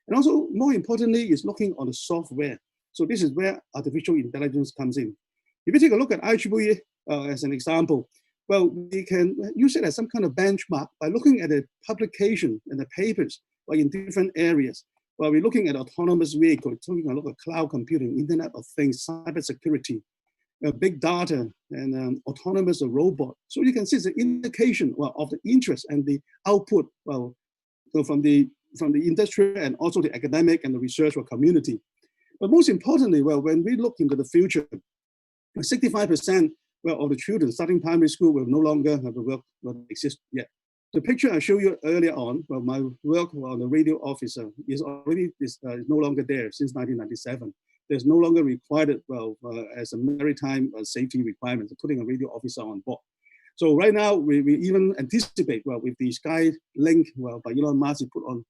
And also, more importantly, is looking on the software. So this is where artificial intelligence comes in. If you take a look at IEEE as an example, well, we can use it as some kind of benchmark by looking at the publication and the papers in different areas. Well, we're looking at autonomous vehicles, talking a lot of cloud computing, Internet of Things, cybersecurity, big data, and autonomous robot. So you can see it's an indication of the interest and the output from the industry and also the academic and the research community. But most importantly, when we look into the future, 65% of the children starting primary school will no longer have a work that exists yet. The picture I showed you earlier on, my work on the radio officer is already no longer there since 1997. There's no longer required as a maritime safety requirement of putting a radio officer on board. So right now we even anticipate with the Skylink by Elon Musk put on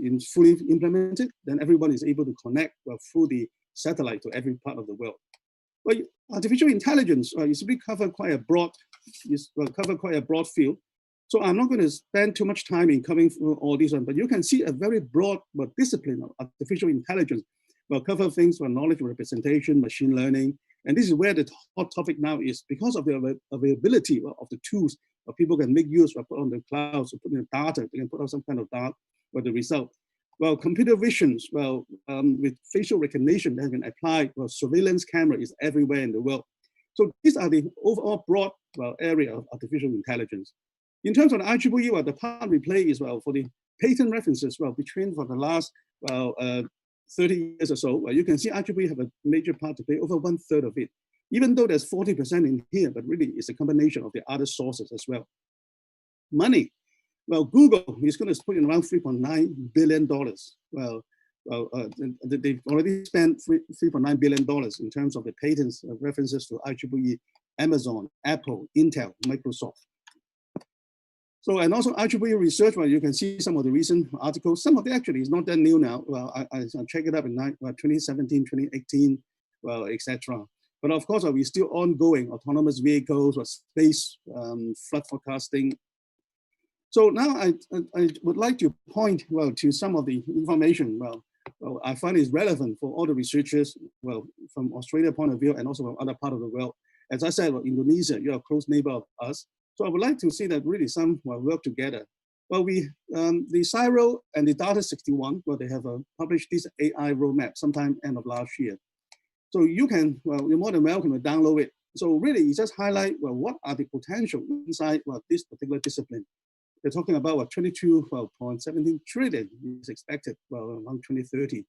in fully implemented, then everyone is able to connect through the satellite to every part of the world. But artificial intelligence is cover quite a broad field. So I'm not going to spend too much time in covering through all these, but you can see a very broad discipline of artificial intelligence. Cover things for knowledge representation, machine learning, and this is where the hot topic now is because of the availability of the tools people can make use of, put on the cloud, so put in data, they can put out some kind of data for the result. Well, computer visions, with facial recognition that has been applied, surveillance camera is everywhere in the world. So these are the overall broad area of artificial intelligence. In terms of the IEEE, the part we play is for the patent references, between for the last 30 years or so, you can see IEEE have a major part to play, over 1/3 of it. Even though there's 40% in here, but really it's a combination of the other sources as well. Money. Well, Google is going to put in around $3.9 billion. They've already spent $3.9 billion in terms of the patents references to IEEE, Amazon, Apple, Intel, Microsoft. So, and also IEEE research, well, you can see some of the recent articles. Some of it actually is not that new now. Well, I checked it up in 2017, 2018, well, etc. But of course, we still ongoing autonomous vehicles or space flood forecasting. So now I would like to point, well, to some of the information, well, I find is relevant for all the researchers, well, from Australia point of view and also from other part of the world. As I said, well, Indonesia, you're a close neighbor of us. So I would like to see that really some work together. Well, the CSIRO and the Data 61, well, they have published this AI roadmap sometime end of last year. So you can, well, you're more than welcome to download it. So really, you just highlight, well, what are the potential inside, well, this particular discipline. They're talking about what 22.17 trillion is expected, well, around 2030. And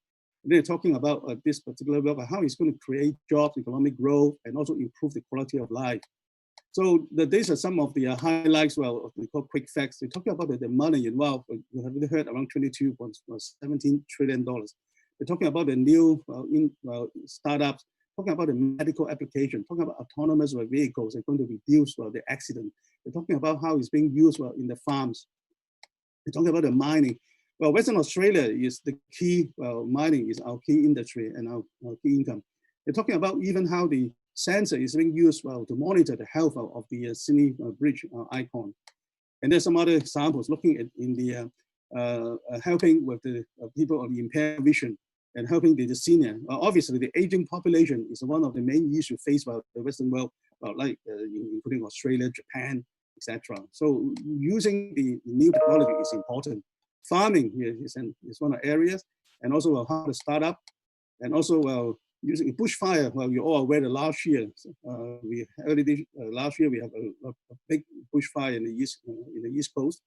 they're talking about this particular work, how it's going to create jobs, economic growth, and also improve the quality of life. So these are some of the highlights, well, we call quick facts. They're talking about the money involved. You have heard around $22.17 trillion. They're talking about the new startups, talking about the medical application, talking about autonomous vehicles that are going to reduce the accident. They're talking about how it's being used in the farms. They're talking about the mining. Well, Western Australia is the key, mining is our key industry and our key income. They're talking about even how the sensor is being used to monitor the health of the Sydney Bridge icon. And there's some other examples looking at in the helping with the people of the impaired vision and helping the senior. Obviously, the aging population is one of the main issues faced by the Western world, including Australia, Japan, etc. So using the new technology is important. Farming is one of the areas, and also how to start up, and also using bushfire. Well, you're all aware that last year we have a big bushfire in the east coast,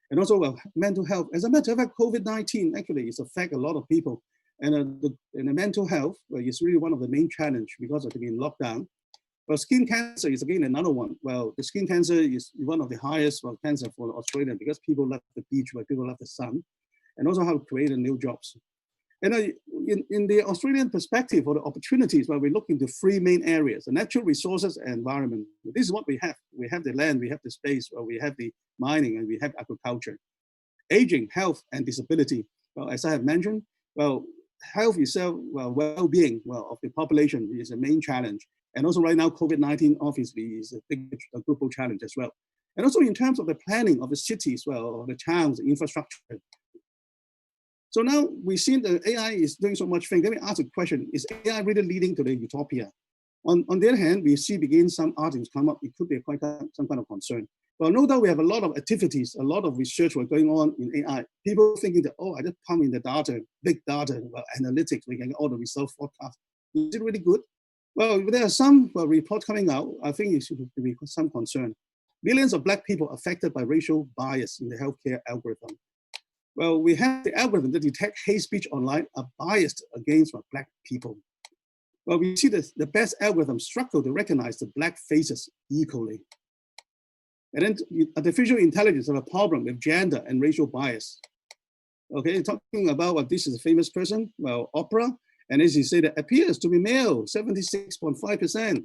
and also mental health. As a matter of fact, COVID-19 actually is affect a lot of people, and the mental health is really one of the main challenge because of being locked down. Well, skin cancer is again another one. Well, the skin cancer is one of the highest cancer for Australia because people love the beach, but people love the sun, and also how to create new jobs. And in the Australian perspective, for the opportunities, we look into three main areas: the natural resources and environment. This is what we have. We have the land, we have the space, we have the mining, and we have agriculture. Aging, health, and disability. Well, as I have mentioned, health itself, well-being of the population is a main challenge. And also right now, COVID-19 obviously is a big global challenge as well. And also in terms of the planning of the cities, or the towns, the infrastructure. So now we've seen that AI is doing so much things. Let me ask a question: is AI really leading to the utopia? On the other hand, we see some articles come up. It could be quite some kind of concern. Well, no doubt we have a lot of activities, a lot of research going on in AI. People thinking that, I just pump in the data, big data, analytics, we can get all the results forecast. Is it really good? Well, there are some reports coming out. I think it should be some concern. Millions of Black people affected by racial bias in the healthcare algorithm. Well, we have the algorithm that detect hate speech online are biased against Black people. Well, we see the best algorithm struggle to recognize the Black faces equally. And then artificial intelligence have a problem with gender and racial bias. Okay, talking about this is a famous person, Oprah, and as you say, that appears to be male, 76.5%.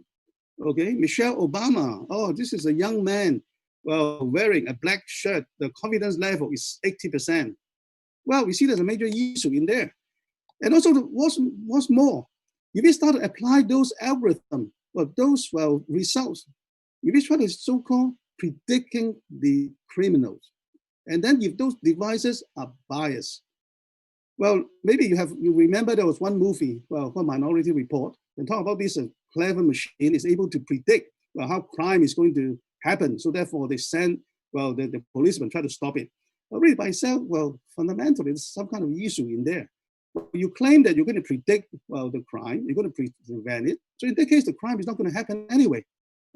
Okay, Michelle Obama, this is a young man, wearing a black shirt. The confidence level is 80%. Well, we see there's a major issue in there. And also, what's more, if we start to apply those algorithms, those results, if we try to so-called predicting the criminals, and then if those devices are biased, well, maybe you remember there was one movie, called Minority Report, and talk about this clever machine is able to predict how crime is going to happen. So therefore, they send the policemen try to stop it. But really by itself, fundamentally, there's some kind of issue in there. You claim that you're going to predict the crime, you're going to prevent it. So in that case, the crime is not going to happen anyway.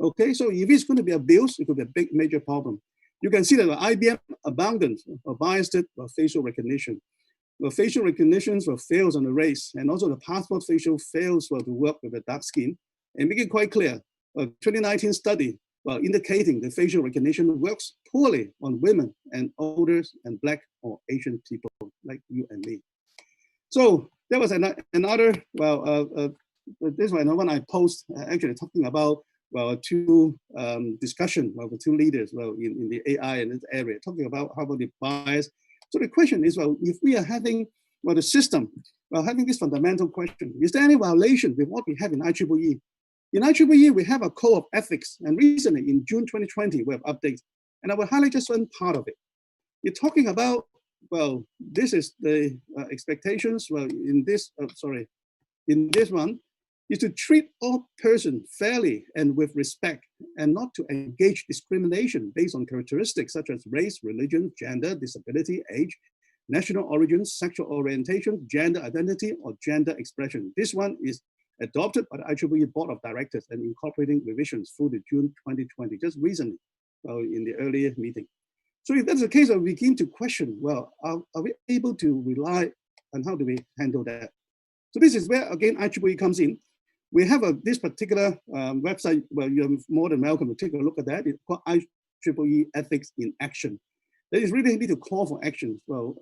Okay, so if it's going to be abused, it could be a big major problem. You can see that the IBM abundance of biased facial recognition. Facial recognition fails on the race, and also the passport facial fails to work with the dark skin. And make it quite clear, a 2019 study indicating the facial recognition works poorly on women and older and Black or Asian people like you and me. So there was another, this one I post actually talking about well, two discussion, well, with two leaders, well, in the AI in this area, talking about how about the bias. So the question is, well, if we are having, well, the system, well, having this fundamental question, is there any violation with what we have in IEEE? In IEEE, we have a code of ethics, and recently in June 2020, we have updated, and I will highlight just one part of it. You're talking about, well, this is the expectations, well, in this, in this one, is to treat all persons fairly and with respect, and not to engage discrimination based on characteristics such as race, religion, gender, disability, age, national origin, sexual orientation, gender identity, or gender expression. This one is adopted by the IEEE Board of Directors and incorporating revisions through the June 2020, just recently, in the earlier meeting. So if that's the case, I begin to question, well, are we able to rely, and how do we handle that? So this is where, again, IEEE comes in. We have this particular website where you're more than welcome to take a look at that. It's called IEEE Ethics in Action. That is really need to call for action. Well,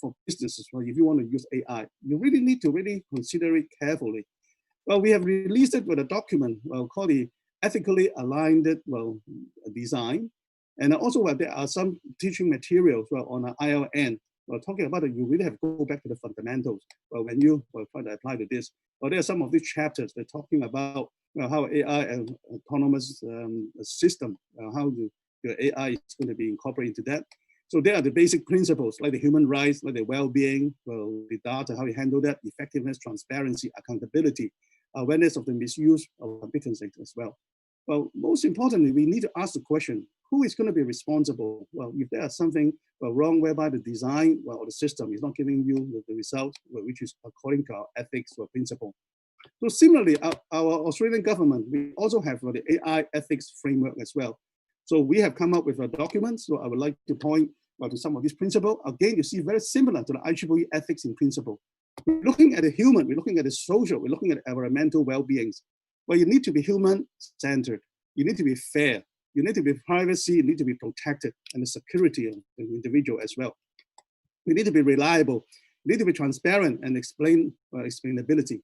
for businesses, well, if you want to use AI, you really need to really consider it carefully. Well, we have released it with a document, well, called the Ethically Aligned, well, Design. And also, well, there are some teaching materials, well, on an ILN. Well, talking about it, you really have to go back to the fundamentals. Well, when you try to apply to this, well, there are some of these chapters that are talking about, well, how AI and autonomous system, how your AI is going to be incorporated into that. So there are the basic principles, like the human rights, like the well-being, well, the data, how you handle that, effectiveness, transparency, accountability, awareness of the misuse of competence as well. Well, most importantly, we need to ask the question, who is going to be responsible? Well, if there is something wrong whereby the design, well, or the system is not giving you the result, well, which is according to our ethics or principle. So similarly, our Australian government, we also have the AI ethics framework as well. So we have come up with a document. So I would like to point to some of these principles. Again, you see very similar to the IEEE ethics in principle. We're looking at the human, we're looking at the social, we're looking at environmental well-beings. Well, you need to be human-centered. You need to be fair. You need to be privacy, you need to be protected, and the security of the individual as well. You need to be reliable. You need to be transparent and explainability.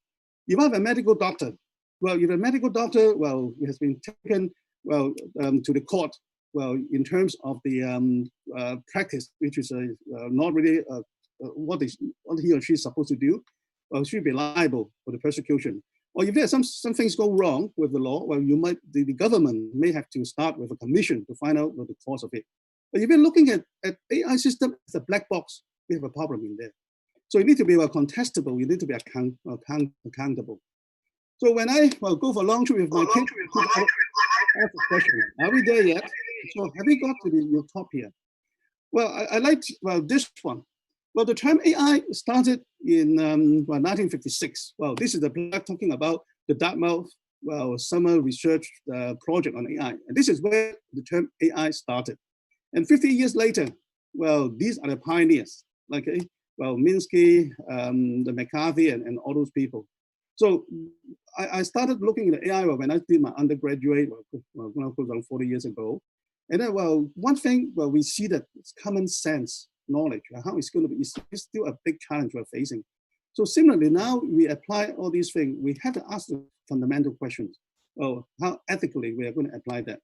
You have a medical doctor. Well, if a medical doctor, well, has been taken, well, to the court, well, in terms of the practice, which is not really what he or she is supposed to do, well, should be liable for the persecution. Or if there some things go wrong with the law, well, you might, the government may have to start with a commission to find out what the cause of it. But if you're looking at AI system as a black box, we have a problem in there. So you need to be contestable, you need to be accountable. So when I go for a long trip with my kids, ask the question, are we there yet? So have we got to the Utopia? Well, I liked, well, this one. Well, the term AI started in 1956. Well, this is the blog talking about the Dartmouth, well, summer research project on AI. And this is where the term AI started. And 50 years later, well, these are the pioneers, like, well, Minsky, the McCarthy, and all those people. So I started looking at AI when I did my undergraduate, well, when I was around 40 years ago. And then, well, one thing, well, we see that it's common sense knowledge, how it's going to be, it's still a big challenge we're facing. So similarly, now we apply all these things, we have to ask the fundamental questions. Oh, how ethically we are going to apply that.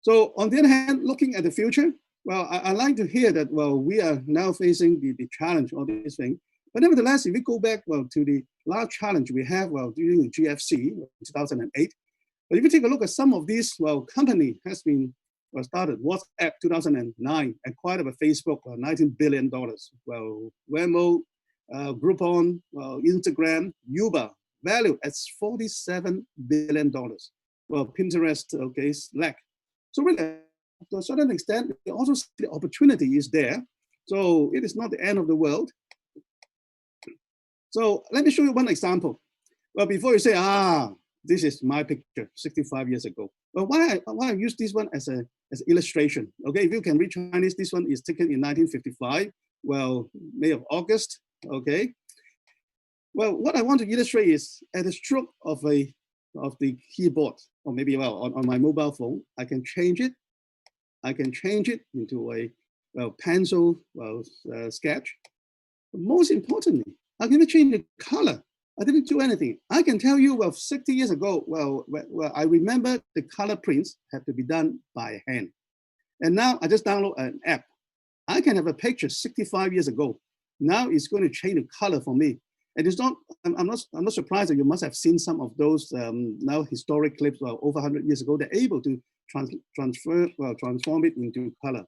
So on the other hand, looking at the future, well, I like to hear that, well, we are now facing the challenge of this thing. But nevertheless, if we go back, well, to the large challenge we have, well, during the GFC, 2008, but if you take a look at some of these, well, company has been started, WhatsApp 2009, acquired by Facebook, $19 billion. Well, Waymo, Groupon, Instagram, Uber, valued at $47 billion. Well, Pinterest, okay, Slack. So really, to a certain extent, also the opportunity is there. So it is not the end of the world. So let me show you one example. Well, before you say, this is my picture 65 years ago. Well, why I use this one as an illustration? Okay, if you can read Chinese, this one is taken in 1955. Well, May of August. Okay. Well, what I want to illustrate is at the stroke of the keyboard, or maybe on my mobile phone, I can change it. I can change it into a pencil sketch. But most importantly, I can change the color. I didn't do anything. I can tell you, well, 60 years ago, well, I remember the color prints had to be done by hand. And now I just download an app. I can have a picture 65 years ago. Now it's going to change the color for me. And it's not, I'm not surprised that you must have seen some of those now historic clips over 100 years ago. They're able to transform it into color.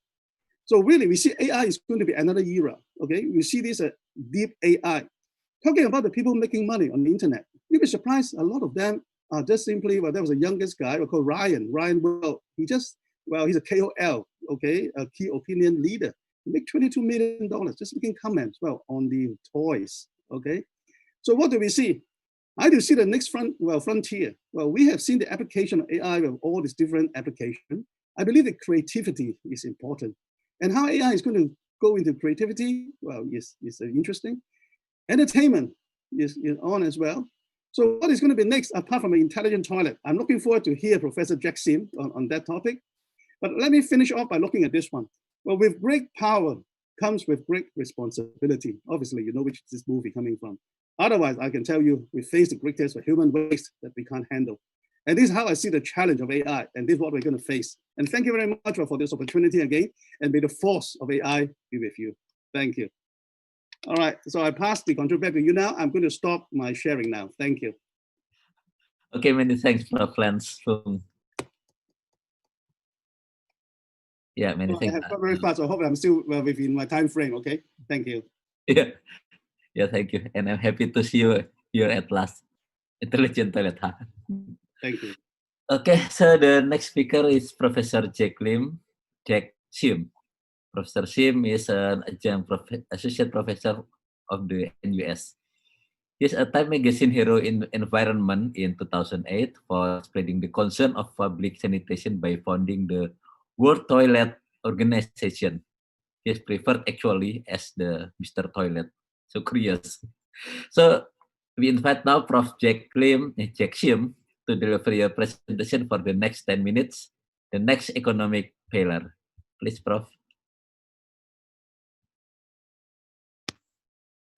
So really, we see AI is going to be another era. Okay, we see this deep AI. Talking about the people making money on the internet, you'll be surprised. A lot of them are just simply, well, there was a youngest guy called Ryan. Ryan, well, he's a KOL. Okay, a key opinion leader. He make $22 million just making comments, well, on the toys. Okay, so what do we see? I do see the next frontier. Well, we have seen the application of AI of all these different applications. I believe that creativity is important. And how AI is going to go into creativity, well, is interesting. Entertainment is on as well. So what is going to be next, apart from an intelligent toilet? I'm looking forward to hear Professor Jack Sim on that topic. But let me finish off by looking at this one. Well, with great power comes with great responsibility. Obviously, you know which is this movie coming from. Otherwise, I can tell you, we face the greatest of human waste that we can't handle. And this is how I see the challenge of AI, and this is what we're going to face. And thank you very much for this opportunity again, and may the force of AI be with you. Thank you. All right, so I pass the control back to you now. I'm going to stop my sharing now. Thank you. Okay, many thanks, Prof. Lance. Yeah, many thanks. I have gone very fast. I hope I'm still within my time frame. Okay, thank you. Yeah, thank you. And I'm happy to see you here at last. Intelligent toilet. Thank you. Okay, so the next speaker is Professor Jack Sim. Professor Sim is an adjunct associate professor of the NUS. He's a Time Magazine hero in environment in 2008 for spreading the concern of public sanitation by founding the World Toilet Organization. He is preferred actually as the Mr. Toilet. So curious. So we invite now Prof. Jack Sim to deliver your presentation for the next 10 minutes, the next economic pillar. Please, Prof.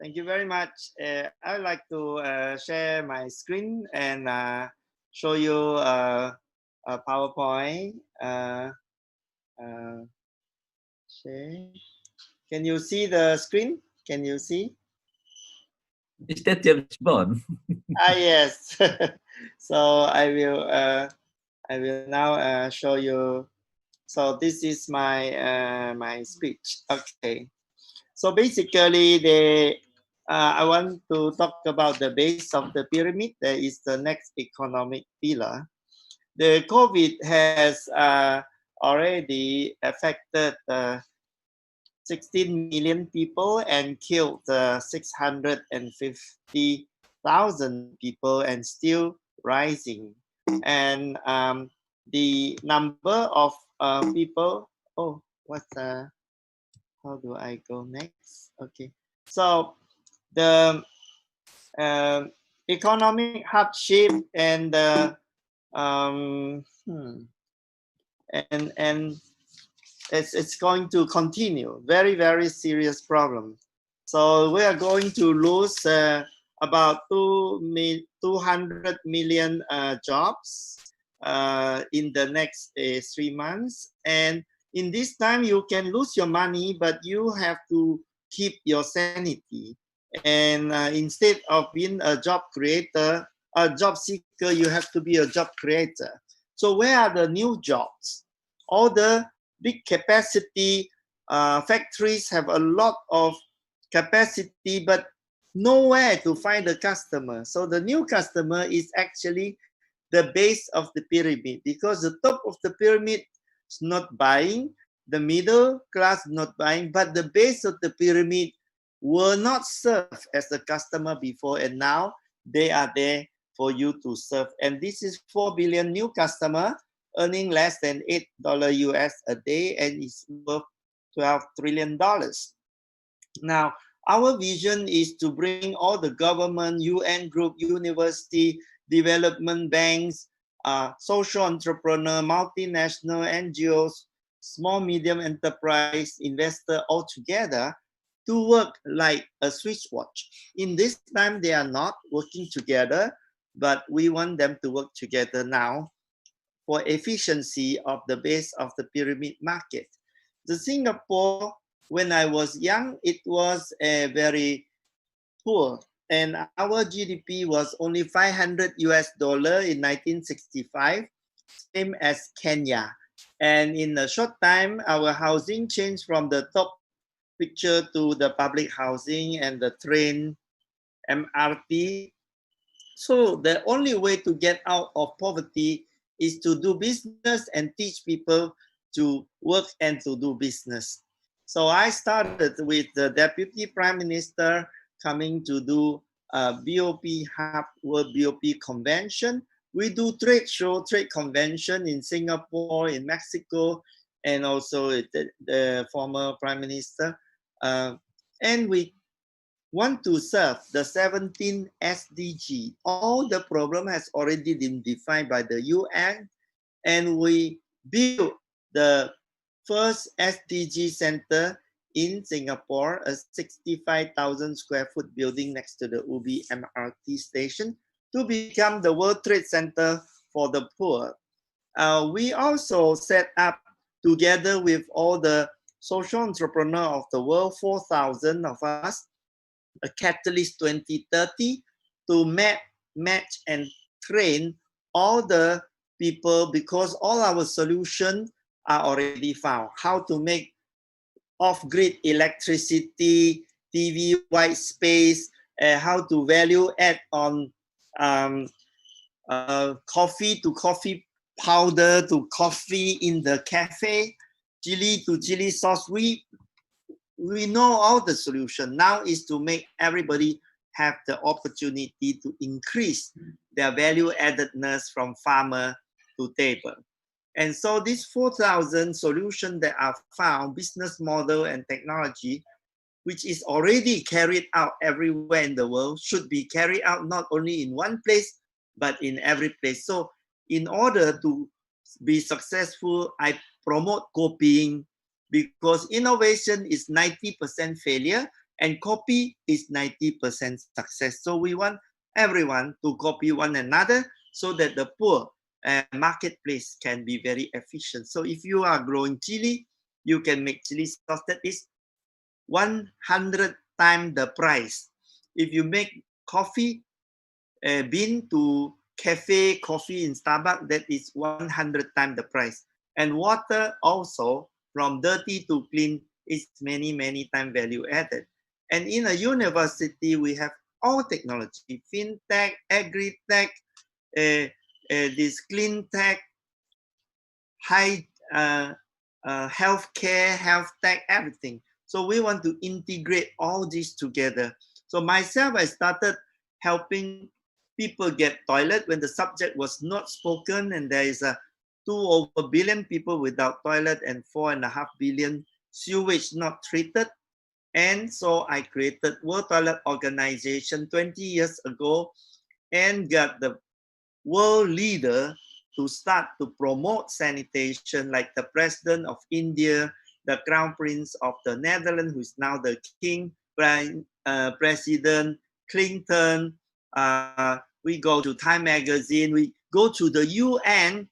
Thank you very much. I would like to share my screen and show you a PowerPoint. Share. Can you see the screen? Can you see? Is that James Bond? Yes. So I will now show you. So this is my my speech. Okay. So basically, I want to talk about the base of the pyramid. That is the next economic pillar. The COVID has already affected 16 million people and killed 650,000 people and still rising. And the number of people, oh, how do I go next? Okay, so the economic hardship and it's going to continue. Very, very serious problem. So we are going to lose about 200 million jobs in the next 3 months. And in this time, you can lose your money, but you have to keep your sanity. And instead of being a job creator, a job seeker, you have to be a job creator. So where are the new jobs? All the big capacity factories have a lot of capacity, but nowhere to find the customer. So the new customer is actually the base of the pyramid, because the top of the pyramid is not buying, the middle class not buying, but the base of the pyramid were not served as a customer before, and now they are there for you to serve. And this is 4 billion new customer earning less than $8 US a day, and is worth $12 trillion. Now, our vision is to bring all the government, UN group, university, development banks, social entrepreneur, multinational NGOs, small, medium enterprise, investor all together to work like a Swiss watch. In this time, they are not working together, but we want them to work together now for efficiency of the base of the pyramid market. The Singapore, when I was young, it was a very poor, and our GDP was only $500 in 1965, same as Kenya. And in a short time, our housing changed from the top picture to the public housing and the train, MRT. So the only way to get out of poverty is to do business and teach people to work and to do business. So I started with the Deputy Prime Minister coming to do a BOP Hub, World BOP Convention. We do trade show, trade convention in Singapore, in Mexico, and also the former Prime Minister. And we want to serve the 17 SDG. All the problem has already been defined by the UN, and we built the first SDG center in Singapore, a 65,000 square foot building next to the Ubi MRT station, to become the World Trade Center for the poor. We also set up, together with all the social entrepreneurs of the world, 4,000 of us, a Catalyst 2030 to match and train all the people, because all our solutions are already found. How to make off-grid electricity, TV white space, how to value add on coffee to coffee powder to coffee in the cafe, chili to chili sauce. We know all the solution. Now is to make everybody have the opportunity to increase their value addedness from farmer to table. And so these 4,000 solutions that are found, business model and technology, which is already carried out everywhere in the world, should be carried out not only in one place, but in every place. So in order to be successful, I promote copying, because innovation is 90% failure and copy is 90% success. So we want everyone to copy one another so that the poor marketplace can be very efficient. So if you are growing chili, you can make chili sauce that is 100 times the price. If you make coffee bean to cafe coffee in Starbucks, that is 100 times the price. And water also, from dirty to clean, is many, many times value added. And in a university, we have all technology, fintech, agri-tech, this clean tech, high healthcare, health tech, everything. So we want to integrate all this together. So myself, I started helping people get toilet when the subject was not spoken, and there is a 2 billion people without toilet and 4.5 billion sewage not treated. And so I created World Toilet Organization 20 years ago and got the world leader to start to promote sanitation, like the President of India, the Crown Prince of the Netherlands, who is now the King, President Clinton. We go to Time Magazine, we go to the UN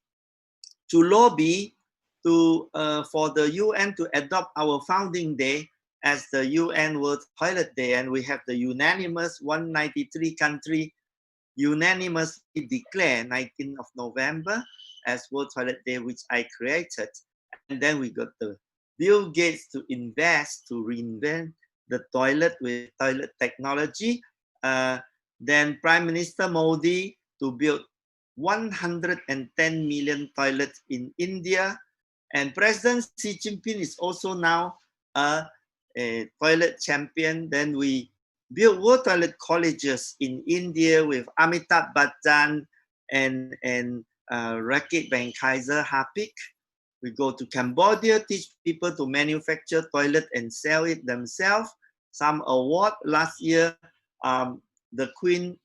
to lobby to for the UN to adopt our founding day as the UN World Toilet Day, and we have the unanimous 193 country unanimously declare 19th of November as World Toilet Day, which I created. And then we got the Bill Gates to invest to reinvent the toilet with toilet technology. Then Prime Minister Modi to build 110 million toilets in India. And President Xi Jinping is also now a toilet champion. Then we built World Toilet Colleges in India with Amitabh Bachchan and Rakit Venkaiser Hapik. We go to Cambodia, teach people to manufacture toilet and sell it themselves. Some award last year, the Queen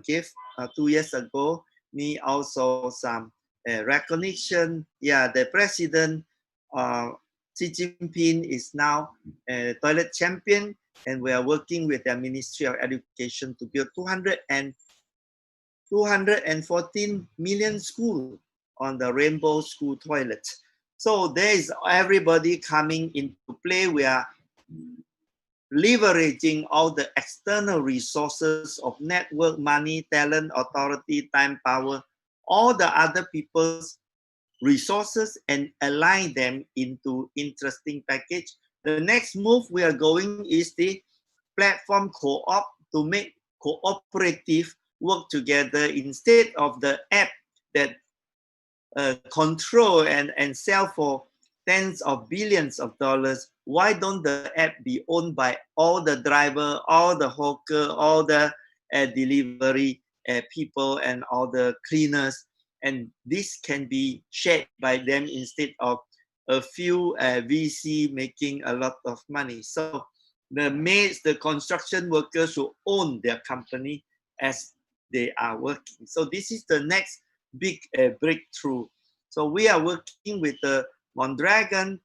gave 2 years ago, me also some recognition. Yeah, the President Xi Jinping is now a toilet champion. and we are working with the Ministry of Education to build 214 million school on the rainbow school toilet. So there is everybody coming into play. We are leveraging all the external resources of network, money, talent, authority, time, power, all the other people's resources and align them into interesting package. The next move we are going is the platform co-op to make cooperative work together instead of the app that control and sell for tens of billions of dollars. Why don't the app be owned by all the driver, all the hawker, all the delivery people and all the cleaners, and this can be shared by them instead of a few VC making a lot of money. So the maids, the construction workers who own their company as they are working. So this is the next big breakthrough. So we are working with the Mondragon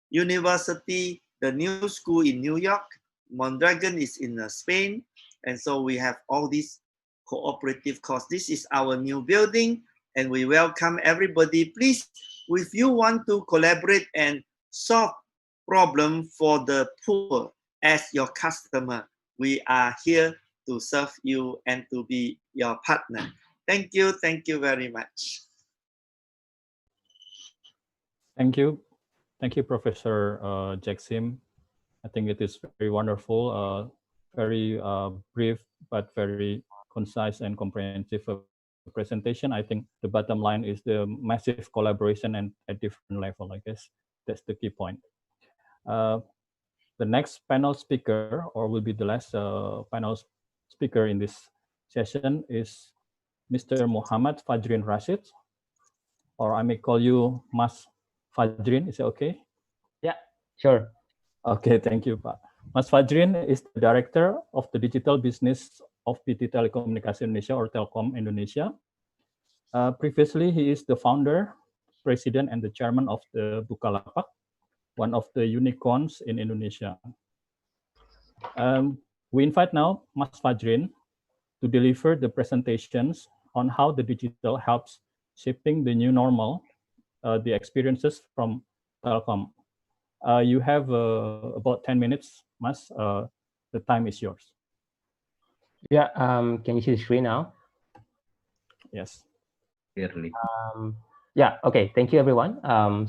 University, the new school in New York. Mondragon is in Spain. And so we have all these cooperative courses. This is our new building and we welcome everybody. Please, if you want to collaborate and solve problem for the poor as your customer, we are here to serve you and to be your partner. Thank you very much. Thank you. Thank you, Professor Jackson. I think it is very wonderful, very brief, but very concise and comprehensive presentation. I think the bottom line is the massive collaboration and at different level, I guess. That's the key point. The next panel speaker, or will be the last panel speaker in this session, is Mr. Muhammad Fajrin Rashid, or I may call you Mas Fajrin. Is it okay? Yeah, sure. Okay, thank you, Pak. Mas Fajrin is the Director of the Digital Business of PT Telekomunikasi Indonesia, or Telkom Indonesia. Previously, he is the founder, president, and the chairman of the Bukalapak, one of the unicorns in Indonesia. We invite now Mas Fajrin to deliver the presentations on how the digital helps shaping the new normal, the experiences from Telkom. You have about 10 minutes, Mas. The time is yours. Yeah, can you see the screen now? Yes. Clearly. Yeah, okay, thank you everyone.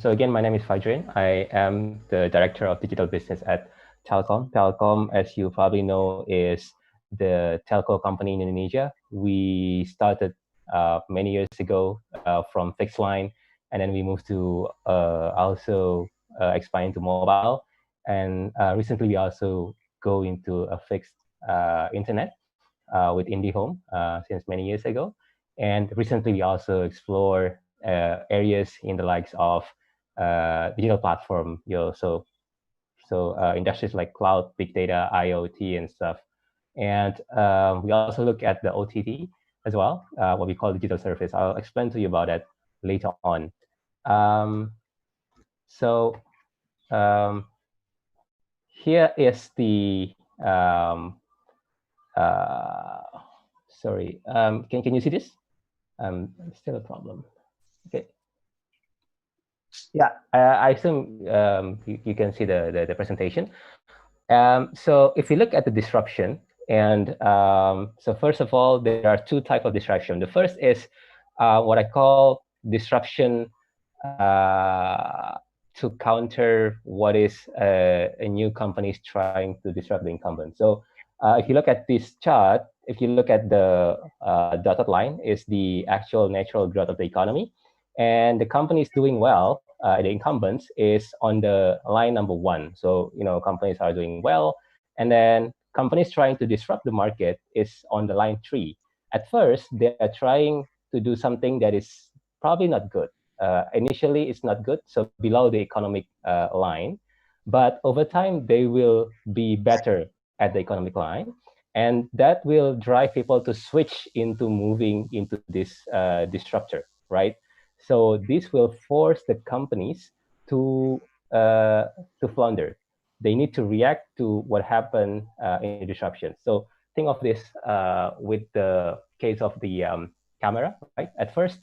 So again, my name is Fajrin. I am the Director of Digital Business at Telkom. Telkom, as you probably know, is the telco company in Indonesia. We started many years ago from fixed line, and then we moved to also expand into mobile. And recently we also go into a fixed internet with IndiHome since many years ago. And recently we also explore areas in the likes of digital platform, so industries like cloud, big data, IoT, and stuff. And we also look at the OTT as well, what we call digital service. I'll explain to you about that later on. Here is the, sorry, can you see this? Still a problem. Okay. Yeah, I assume you can see the presentation. So if you look at the disruption, and so first of all, there are two types of disruption. The first is what I call disruption to counter what is a new company is trying to disrupt the incumbent. So if you look at this chart, if you look at the dotted line, is the actual natural growth of the economy. And the company is doing well, the incumbents is on the line number 1. So, companies are doing well. And then companies trying to disrupt the market is on the line 3. At first, they are trying to do something that is probably not good. Initially, it's not good, so below the economic line. But over time, they will be better at the economic line. And that will drive people to switch into moving into this disruptor, right? So this will force the companies to flounder. they need to react to what happened in the disruption. So think of this with the case of the camera, right? At first,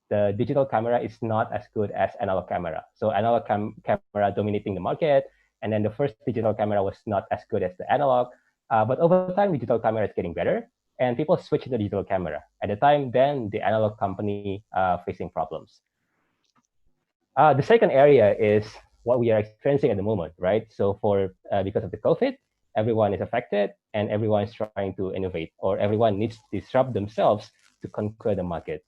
the digital camera is not as good as analog camera. So analog camera dominating the market, and then the first digital camera was not as good as the analog. But over time, digital camera is getting better, and people switch to the digital camera. At the time, then the analog company facing problems. The second area is what we are experiencing at the moment, right? So for because of the COVID, everyone is affected and everyone is trying to innovate, or everyone needs to disrupt themselves to conquer the market.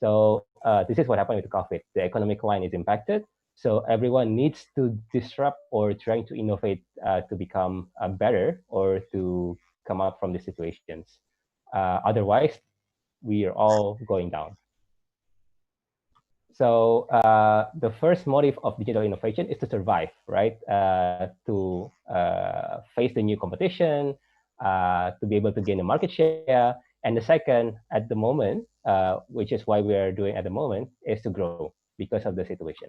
So this is what happened with COVID. The economic line is impacted. So everyone needs to disrupt or trying to innovate to become better or to come up from the situations. Otherwise, we are all going down. So the first motive of digital innovation is to survive, right? To face the new competition, to be able to gain a market share. And the second, at the moment, which is why we are doing at the moment, is to grow because of the situation.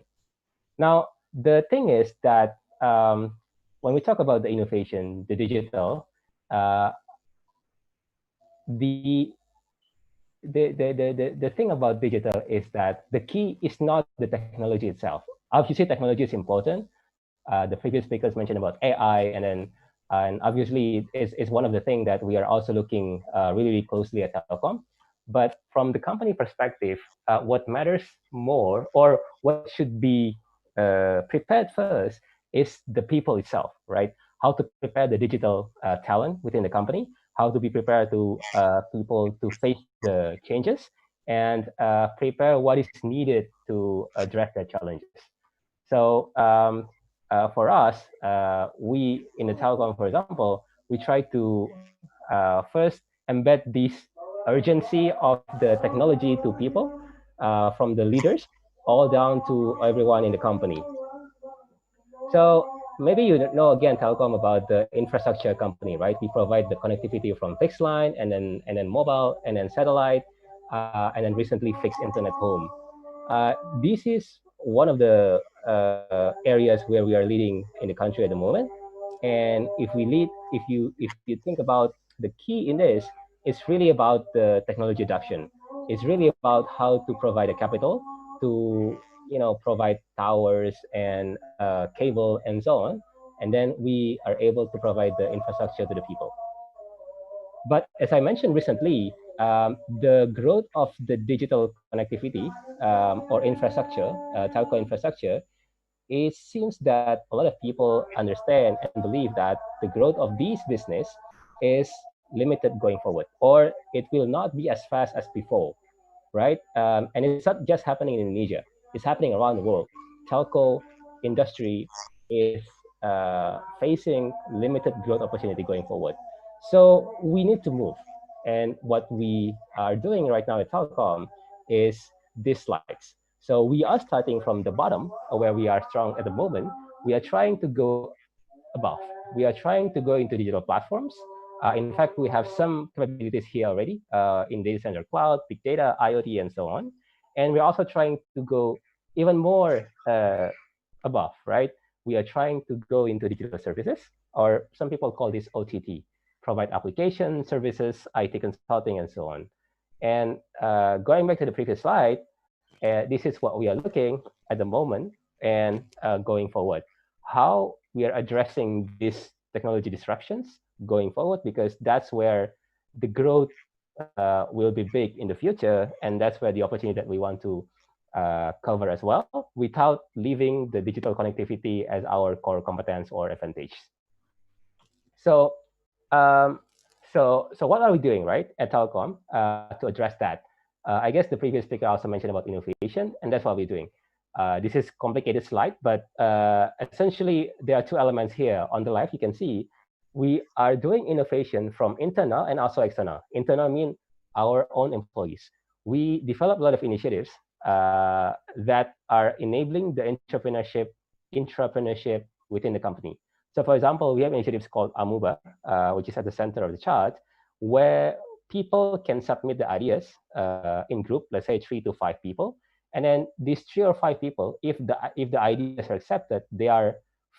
Now, the thing is that when we talk about the innovation, the digital, the thing about digital is that the key is not the technology itself. Obviously, technology is important. The previous speakers mentioned about AI, and obviously is one of the things that we are also looking really closely at telecom. But from the company perspective, what matters more, or what should be prepared first, is the people itself, right? How to prepare the digital talent within the company, how to be prepared to people to face the changes, and prepare what is needed to address their challenges. So for us, we in the telecom, for example, we try to first embed this urgency of the technology to people, from the leaders all down to everyone in the company. So maybe you know again telecom about the infrastructure company, right? We provide the connectivity from fixed line and then mobile and then satellite, and then recently fixed internet home. This is one of the areas where we are leading in the country at the moment. And if you think about the key in this, it's really about the technology adoption. It's really about how to provide a capital to provide towers and cable and so on, and then we are able to provide the infrastructure to the people. But as I mentioned recently, the growth of the digital connectivity or infrastructure, telco infrastructure, it seems that a lot of people understand and believe that the growth of these business is limited going forward, or it will not be as fast as before, right? And it's not just happening in Indonesia; it's happening around the world. Telco industry is facing limited growth opportunity going forward. So we need to move. And what we are doing right now at Telecom is these slides. So we are starting from the bottom, where we are strong at the moment. We are trying to go above. We are trying to go into digital platforms. In fact, we have some capabilities here already in data center cloud, big data, IoT, and so on. And we're also trying to go even more above, right? We are trying to go into digital services, or some people call this OTT, provide application services, IT consulting, and so on. And going back to the previous slide, this is what we are looking at the moment and going forward. How we are addressing these technology disruptions going forward, because that's where the growth will be big in the future, and that's where the opportunity that we want to cover as well, without leaving the digital connectivity as our core competence or advantage. So, so what are we doing, right, at Telecom to address that? I guess the previous speaker also mentioned about innovation, and that's what we're doing. This is a complicated slide, but essentially there are two elements here. On the left, you can see we are doing innovation from internal and also external. Internal means our own employees. We develop a lot of initiatives that are enabling the entrepreneurship within the company. So for example, we have initiatives called Amuba, which is at the center of the chart, where people can submit the ideas in group, let's say 3 to 5 people. And then these 3 or 5 people, if the ideas are accepted, they are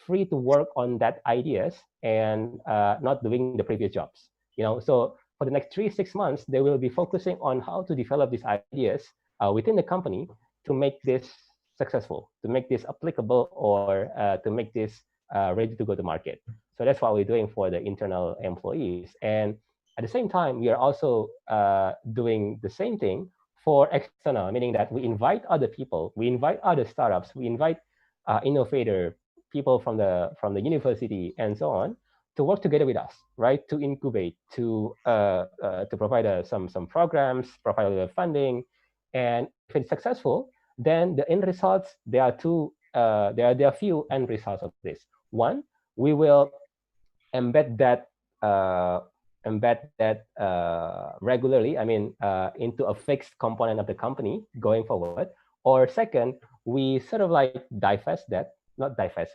free to work on that ideas and not doing the previous jobs. So for the next 3-6 months, they will be focusing on how to develop these ideas within the company to make this successful, to make this applicable, or to make this ready to go to market. So that's what we're doing for the internal employees. And at the same time, we are also doing the same thing for external, meaning that we invite other people, we invite other startups, we invite innovator people from the university and so on to work together with us, right? To incubate, to provide some programs, provide a little funding, and if it's successful, then the end results, there are few end results of this. One, we will embed that regularly, into a fixed component of the company going forward. Or second, we sort of like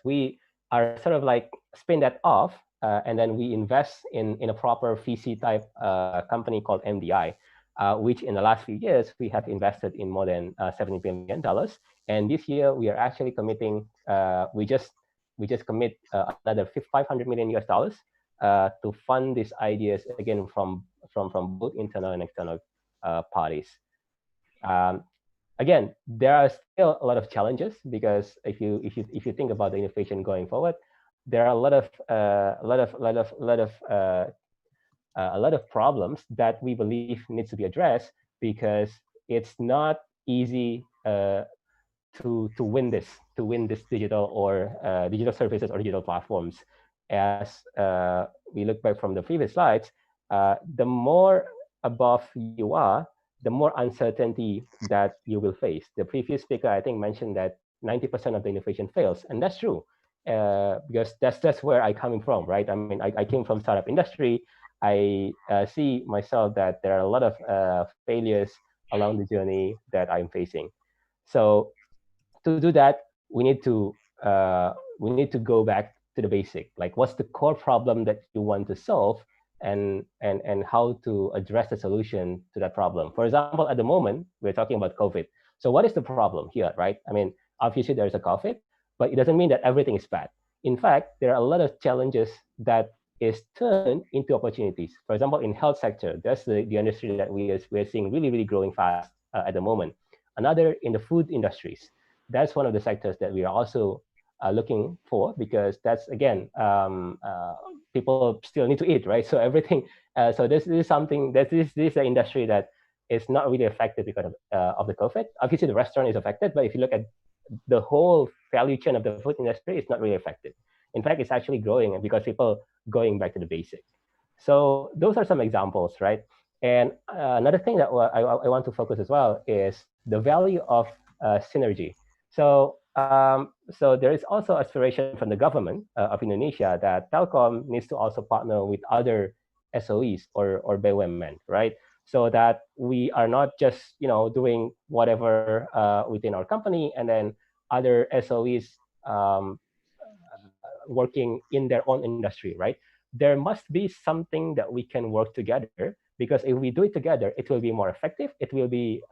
we are sort of like spin that off, and then we invest in a proper VC type company called MDI, which in the last few years, we have invested in more than $70 billion. And this year, we are actually committing, we just commit another $500 million to fund these ideas, again, from both internal and external parties. Again, there are still a lot of challenges, because if you think about the innovation going forward, there are a lot of problems that we believe needs to be addressed, because it's not easy to win this digital or digital services or digital platforms. As we look back from the previous slides, the more above you are, the more uncertainty that you will face. The previous speaker, I think, mentioned that 90% of the innovation fails, and that's true, because that's where I'm coming from, right? I mean, I came from startup industry. I see myself that there are a lot of failures along the journey that I'm facing. So to do that, we need to go back to the basic, like what's the core problem that you want to solve, and how to address the solution to that problem. For example, at the moment, we're talking about COVID. So what is the problem here, right? I mean, obviously there's a COVID, but it doesn't mean that everything is bad. In fact, there are a lot of challenges that is turned into opportunities. For example, in health sector, that's the industry that we're seeing really growing fast at the moment. Another in the food industries. That's one of the sectors that we are also looking for, because that's, again, people still need to eat, right? So everything, so this is something that this is an industry that is not really affected because of the COVID. Obviously, the restaurant is affected, but if you look at the whole value chain of the food industry, it's not really affected. In fact, it's actually growing because people going back to the basic. So those are some examples, right? And another thing that I want to focus as well is the value of synergy. So there is also aspiration from the government of Indonesia that Telkom needs to also partner with other SOEs or BUMN, right? So that we are not just doing whatever within our company, and then other SOEs working in their own industry, right? There must be something that we can work together, because if we do it together, it will be more effective. It will be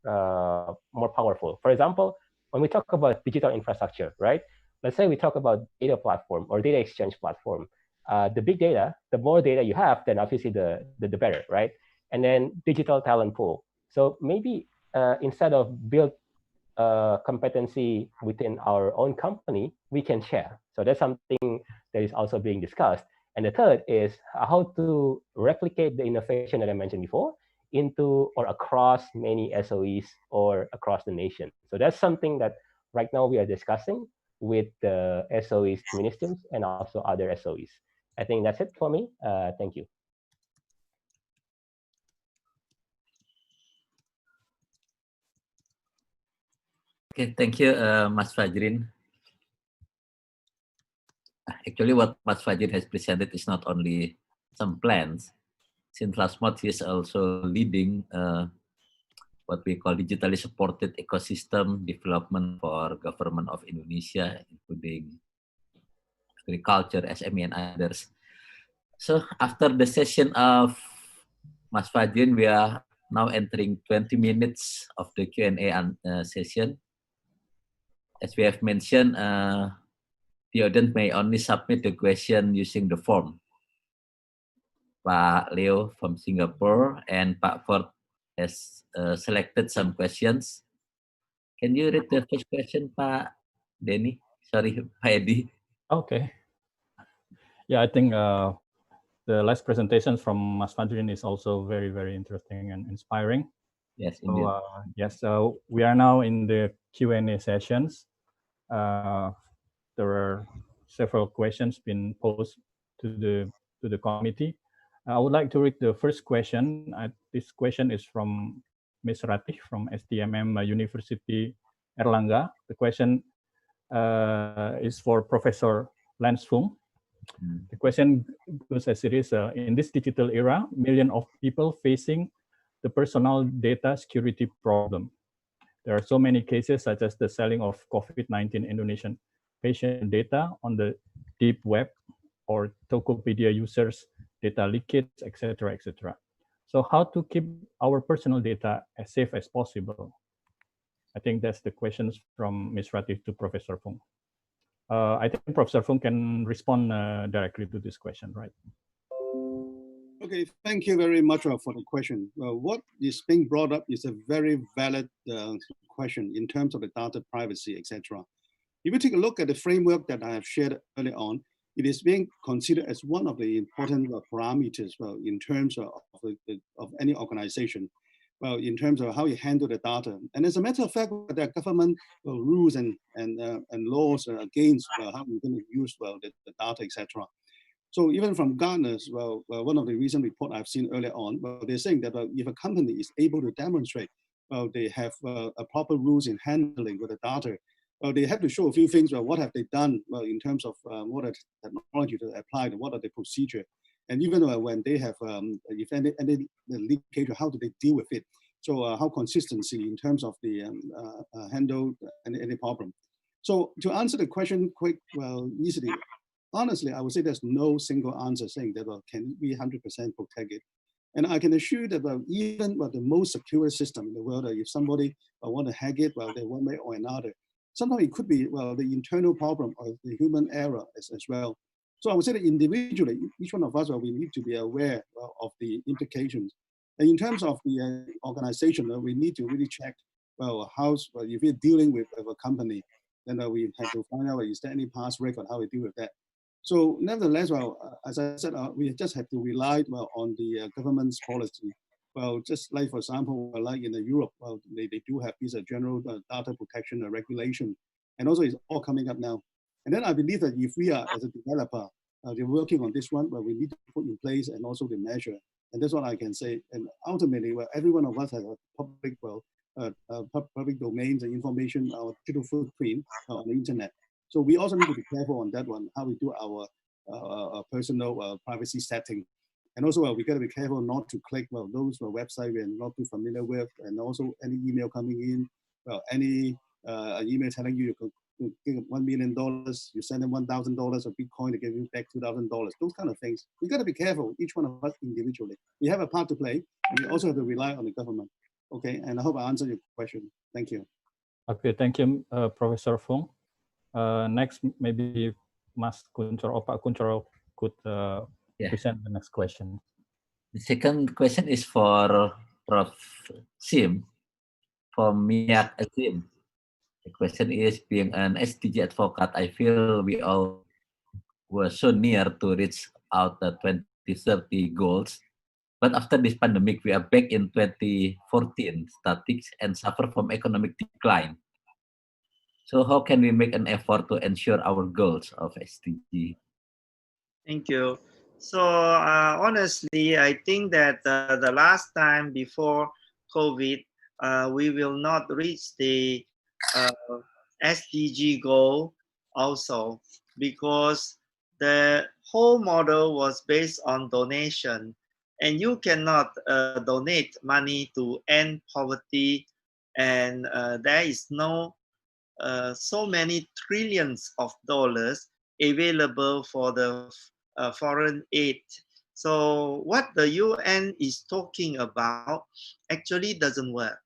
more powerful. For example, when we talk about digital infrastructure, right? Let's say we talk about data platform or data exchange platform. The big data, the more data you have, then obviously the better, right? And then digital talent pool. So maybe instead of build competency within our own company, we can share. So that's something that is also being discussed. And the third is how to replicate the innovation that I mentioned before into or across many SOEs or across the nation. So that's something that right now we are discussing with the SOEs ministries and also other SOEs. I think that's it for me. Thank you. Okay, thank you, Mas Fajrin. Actually, what Mas Fajrin has presented is not only some plans. Since last month, he is also leading what we call digitally supported ecosystem development for government of Indonesia, including agriculture, SME, and others. So after the session of Mas Fajrin, we are now entering 20 minutes of the Q&A session. As we have mentioned, the audience may only submit the question using the form. Pak Leo from Singapore and Pak Ford has selected some questions. Can you read the first question, Pak Denny? Sorry, Pak Edi. Okay. Yeah, I think the last presentations from Mas Fadrin is also very, very interesting and inspiring. Yes, indeed. So, yes, so we are now in the Q&A sessions. There are several questions being posed to the committee. I would like to read the first question. This question is from Ms. Ratih from STMM University Erlangga. The question is for Professor Lance Fung. The question goes as it is, in this digital era, millions of people facing the personal data security problem. There are so many cases such as the selling of COVID-19 Indonesian patient data on the deep web or Tokopedia users data leakage, etc., etc. So how to keep our personal data as safe as possible? I think that's the questions from Ms. Ratih to Professor Fung. I think Professor Fung can respond directly to this question, right? Okay, thank you very much for the question. What is being brought up is a very valid question in terms of the data privacy, etc. If you take a look at the framework that I have shared earlier on, it is being considered as one of the important parameters in terms of any organization, in terms of how you handle the data. And as a matter of fact, there are government rules and laws against how we're going to use the data, etc. So even from Gartner's, one of the recent report I've seen earlier on, they're saying that if a company is able to demonstrate they have a proper rules in handling with the data, they have to show a few things. What have they done in terms of what are the technology to apply, and what are the procedure, and even when they have, if any leakage, how do they deal with it? So how consistency in terms of the handle any problem. So to answer the question quick, easily, honestly, I would say there's no single answer saying that can we 100% protect it. And I can assure that even the most secure system in the world, if somebody want to hack it, they one way or another, sometimes it could be the internal problem or the human error as well. So I would say that individually, each one of us, we need to be aware of the implications. And in terms of the organization, we need to really check, if we're dealing with a company, then we have to find out, is there any past record, how we deal with that. So nevertheless, as I said, we just have to rely on the government's policy. Just like, for example, like in Europe, they do have this general data protection regulation, and also it's all coming up now. And then I believe that if we are, as a developer, they're working on this one, we need to put in place and also the measure. And that's what I can say. And ultimately, every one of us has a public, public domains and information, our digital footprint on the internet. So we also need to be careful on that one, how we do our personal privacy setting. And also, we got to be careful not to click those websites we're not too familiar with, and also any email coming in, any email telling you could give $1 million, you send them $1,000 of Bitcoin to give you back $2,000. Those kind of things. We got to be careful, each one of us individually. We have a part to play, and we also have to rely on the government. Okay, and I hope I answered your question. Thank you. Okay, thank you, Professor Fung. Next, maybe Mas Kunchoro or Pak Kunchoro could present the next question. The second question is for Prof. Sim from Miak Azim. The question is, being an SDG advocate, I feel we all were so near to reach out the 2030 goals. But after this pandemic, we are back in 2014 statics and suffer from economic decline. So how can we make an effort to ensure our goals of SDG? Thank you. So honestly, I think that the last time before COVID, we will not reach the SDG goal also, because the whole model was based on donation, and you cannot donate money to end poverty, and there is no so many trillions of dollars available for the foreign aid. So what the UN is talking about actually doesn't work.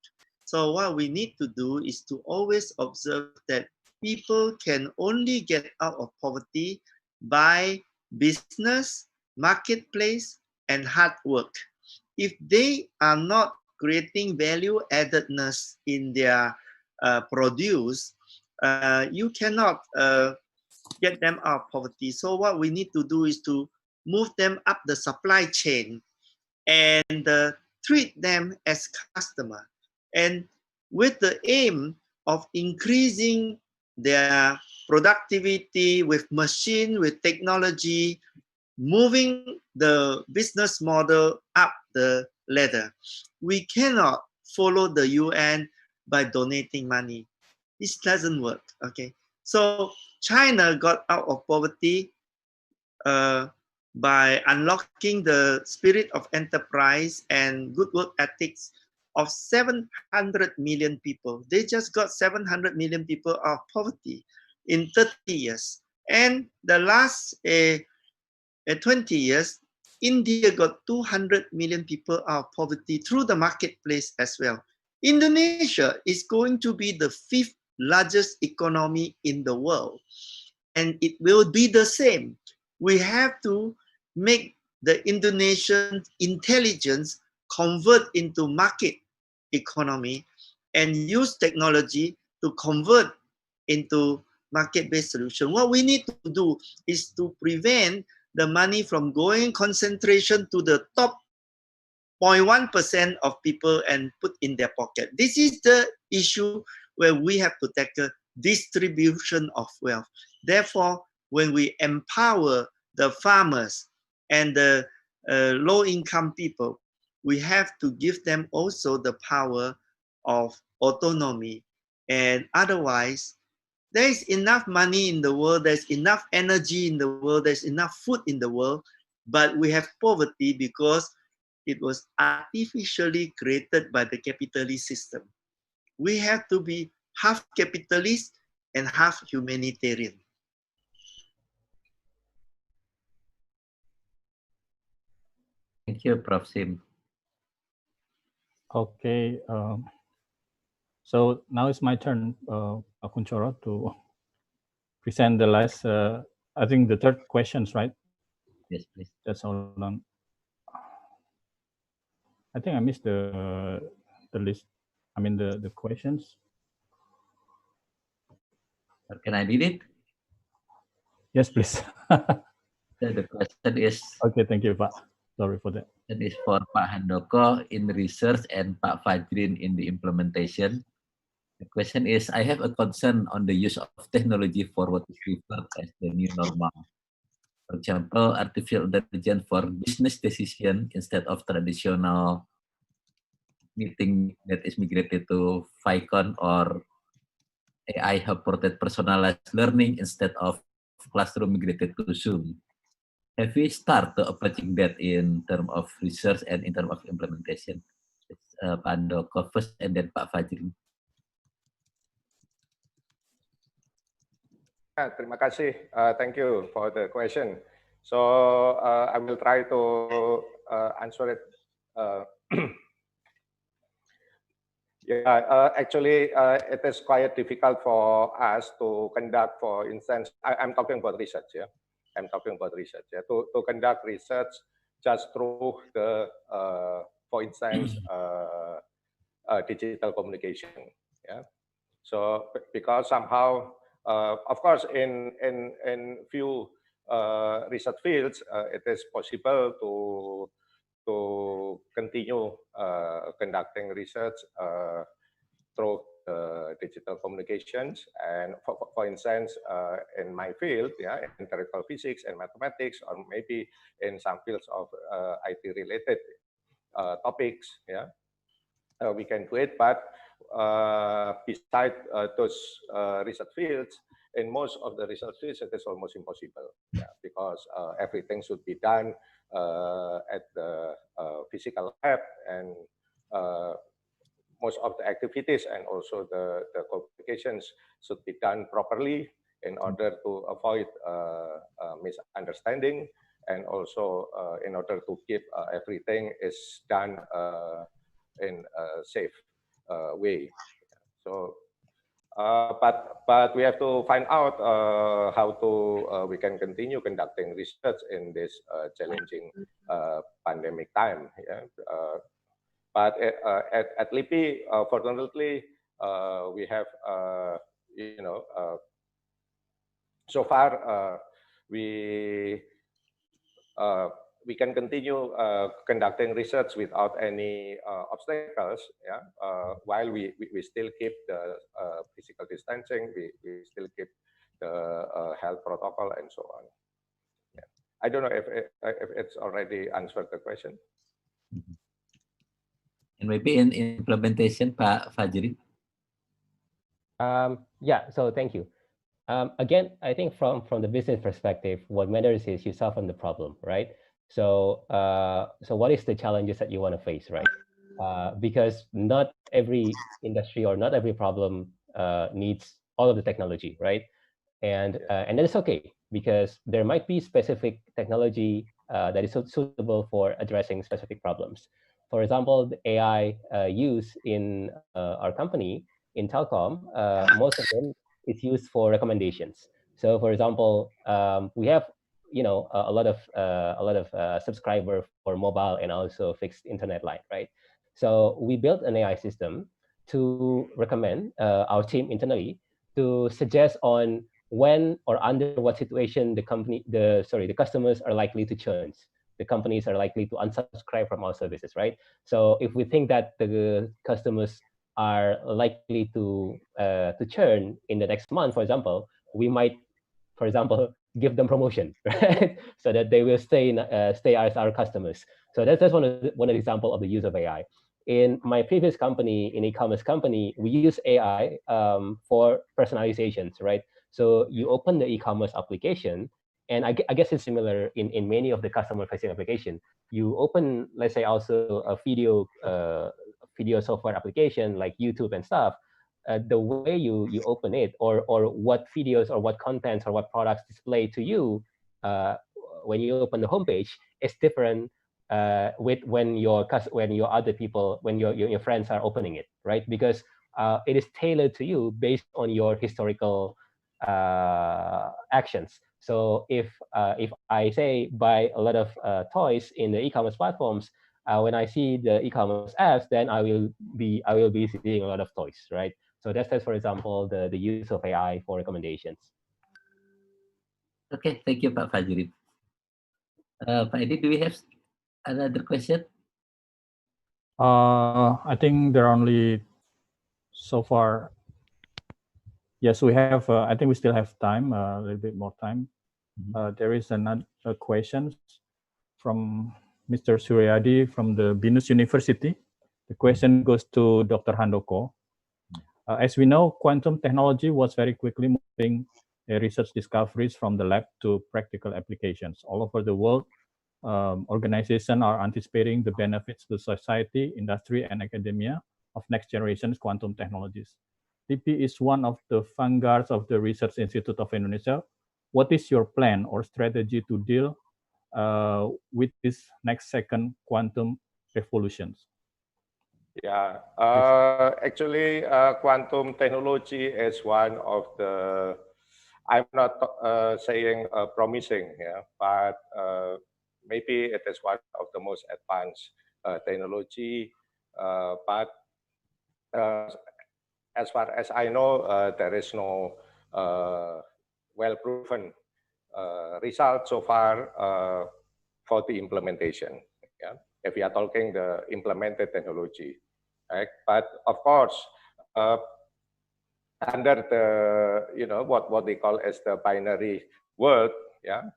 So what we need to do is to always observe that people can only get out of poverty by business, marketplace, and hard work. If they are not creating value addedness in their produce, you cannot get them out of poverty. So what we need to do is to move them up the supply chain and treat them as customer, and with the aim of increasing their productivity with machine, with technology, moving the business model up the ladder. We cannot follow the UN by donating money. This doesn't work, okay? So China got out of poverty by unlocking the spirit of enterprise and good work ethics of 700 million people. They just got 700 million people out of poverty in 30 years. And the last 20 years, India got 200 million people out of poverty through the marketplace as well. Indonesia is going to be the 5th largest economy in the world. And it will be the same. We have to make the Indonesian intelligence convert into market economy and use technology to convert into market-based solution. What we need to do is to prevent the money from going concentration to the top 0.1% of people and put in their pocket. This is the issue where we have to tackle distribution of wealth. Therefore, when we empower the farmers and the low-income people, we have to give them also the power of autonomy. And otherwise, there is enough money in the world, there's enough energy in the world, there's enough food in the world, but we have poverty because it was artificially created by the capitalist system. We have to be half capitalist and half humanitarian. Thank you, Prof. Sim. Okay. So now it's my turn, Pak Kunchoro, to present the last, I think the third questions, right? Yes, please. That's all on. I think I missed the list. I mean the questions. Can I read it? Yes, please. The question is. Okay, thank you, Pak. Sorry for that. That is for Pak Handoko in research and Pak Fajrin in the implementation. The question is, I have a concern on the use of technology for what is referred as the new normal. For example, artificial intelligence for business decision instead of traditional meeting that is migrated to Vicon, or AI supported personalized learning instead of classroom migrated to Zoom. Have we started approaching that in terms of research and in terms of implementation? Pak Handoko first and then Pak Fajrin. Terima kasih. Thank you for the question. So I will try to answer it. Actually, it is quite difficult for us to conduct, for instance, I'm talking about research, yeah. I'm talking about research, yeah. To conduct research just through the, for instance, digital communication, yeah. So because somehow, of course, in few research fields, it is possible to continue conducting research through digital communications. And for instance, in my field, yeah, in theoretical physics and mathematics, or maybe in some fields of IT-related topics, yeah, we can do it. But beside those research fields, in most of the research fields, it is almost impossible, yeah, because everything should be done at the physical lab, and most of the activities and also the communications should be done properly in order to avoid misunderstanding, and also in order to keep everything is done in a safe way. So But we have to find out how to we can continue conducting research in this challenging pandemic time. Yeah. But at LIPI, fortunately, we have so far we we can continue conducting research without any obstacles. Yeah, while we still keep the physical distancing, we still keep the health protocol and so on. Yeah. I don't know if it's already answered the question. And maybe in implementation, Pak Fajri. Yeah, so thank you. Again, I think from the business perspective, what matters is you solve the problem, right? So so what is the challenges that you want to face, right? Because not every industry or not every problem needs all of the technology, right? And that is okay, because there might be specific technology that is suitable for addressing specific problems. For example, the AI use in our company in telecom, most of them is used for recommendations. So, for example, we have a lot of subscriber for mobile and also fixed internet line, right? So we built an AI system to recommend our team internally to suggest on when or under what situation the customers are likely to churn, the companies are likely to unsubscribe from our services, right? So if we think that the customers are likely to churn in the next month, for example, we might, for example, give them promotion, right? So that they will stay as our customers. So that's one example of the use of AI. In my previous company, in e-commerce company, we use AI for personalizations, right? So you open the e-commerce application, and I guess it's similar in many of the customer-facing application. You open, let's say, also a video software application like YouTube and stuff. The way you open it, or what videos or what contents or what products display to you when you open the homepage is different with when your other people, when your friends are opening it, right? Because it is tailored to you based on your historical actions. So if I say buy a lot of toys in the e-commerce platforms, when I see the e-commerce apps, then I will be seeing a lot of toys, right? So that's for example the use of AI for recommendations. Okay, thank you, Pak Fajri. Pak Edi, do we have another question? I think there are only so far. Yes, we have. I think we still have time, a little bit more time. There is another question from Mr. Suryadi from the Binus University. The question goes to Dr. Handoko. As we know, quantum technology was very quickly moving research discoveries from the lab to practical applications. All over the world, organizations are anticipating the benefits to society, industry, and academia of next generation quantum technologies. LIPI is one of the vanguards of the Research Institute of Indonesia. What is your plan or strategy to deal with this next second quantum revolutions? Yeah, actually, quantum technology is one of the, I'm not saying promising, yeah, but maybe it is one of the most advanced technology. But as far as I know, there is no well-proven result so far for the implementation. Yeah, if we are talking the implemented technology, right? But of course, under the what they call as the binary world, yeah,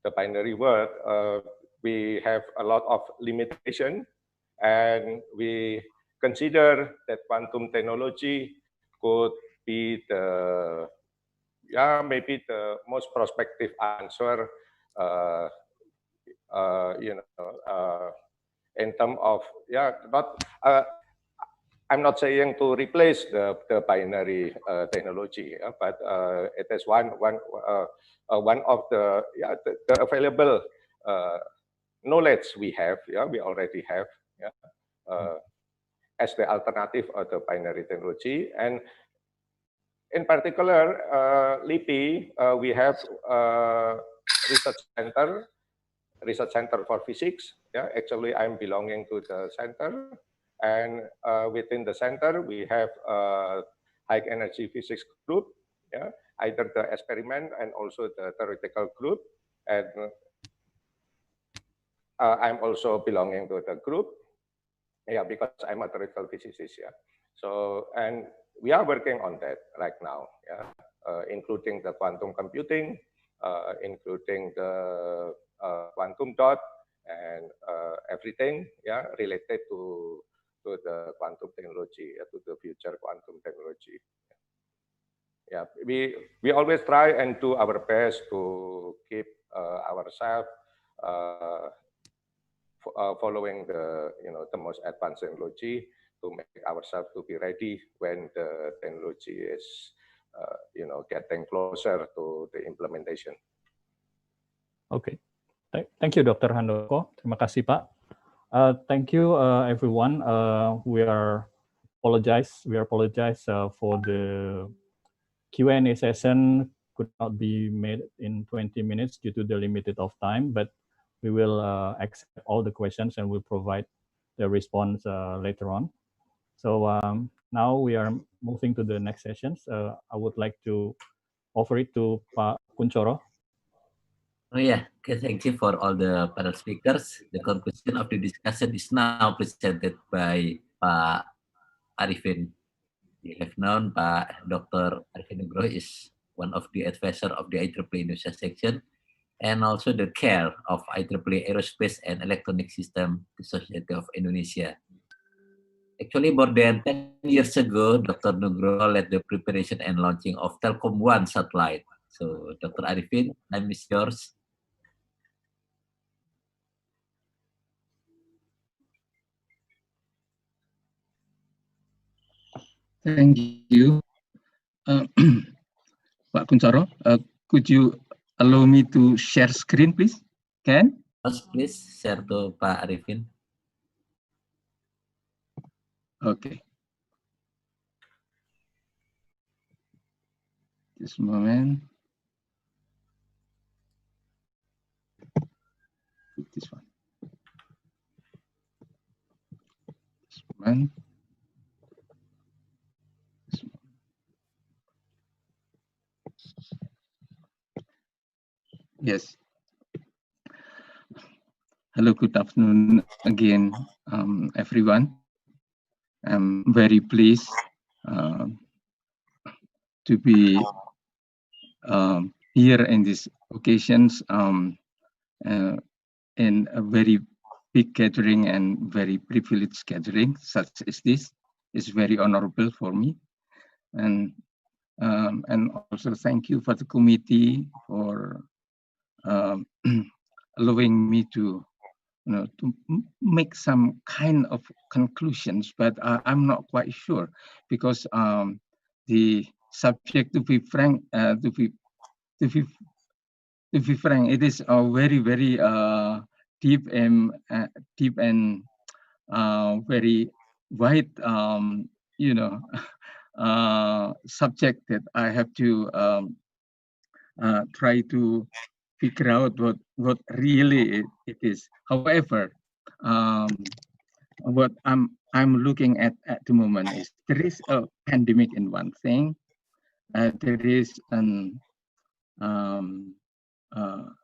the binary world, we have a lot of limitation, and we consider that quantum technology could be the maybe the most prospective answer in terms of not I'm not saying to replace the binary technology, but it is one of the available knowledge we have. Yeah, we already have. Yeah, as the alternative of the binary technology, and In particular, LIPI, we have research center for physics. Yeah, actually, I'm belonging to the center, and within the center, we have high energy physics group. Yeah, either the experiment and also the theoretical group, and I'm also belonging to the group. Yeah, because I'm a theoretical physicist. Yeah, so and we are working on that right now. Yeah, including the quantum computing, including the quantum dot, and everything. Yeah, related to the quantum technology, to the future quantum technology. Yeah, we always try and do our best to keep ourselves following the the most advanced technology to make ourselves to be ready when the technology is getting closer to the implementation. Okay, thank you, Dr. Handoko. Terima kasih, Pak. Thank you, everyone. We apologize for the Q&A session could not be made in 20 minutes due to the limited of time, but we will accept all the questions and we'll provide the response later on. So now we are moving to the next sessions. I would like to offer it to Pak Kunchoro. Oh yeah, okay, thank you for all the panel speakers. The conclusion of the discussion is now presented by Pak Arifin. You have known Pak Dr. Arifin Nugroho is one of the advisor of the IEEE Indonesia Section and also the chair of IEEE Aerospace and Electronic System Society of Indonesia. Actually, more than 10 years ago, Dr. Nugroho led the preparation and launching of Telkom 1 satellite. So, Dr. Arifin, time is yours. Thank you. Pak Kunchoro, could you allow me to share screen, please? Can? Yes, please share to Pak Arifin. Okay. Just a moment. This one. This one. This one. Yes. Hello, good afternoon again, everyone. I'm very pleased to be here in these occasions in a very big gathering and very privileged gathering such as this is very honorable for me. And also thank you for the committee for allowing me to to make some kind of conclusions, but I'm not quite sure because the subject, to be frank, to be frank, it is a very deep and very wide, subject that I have to try to figure out what really it is. However, what I'm looking at the moment is there is a pandemic in one thing. There is an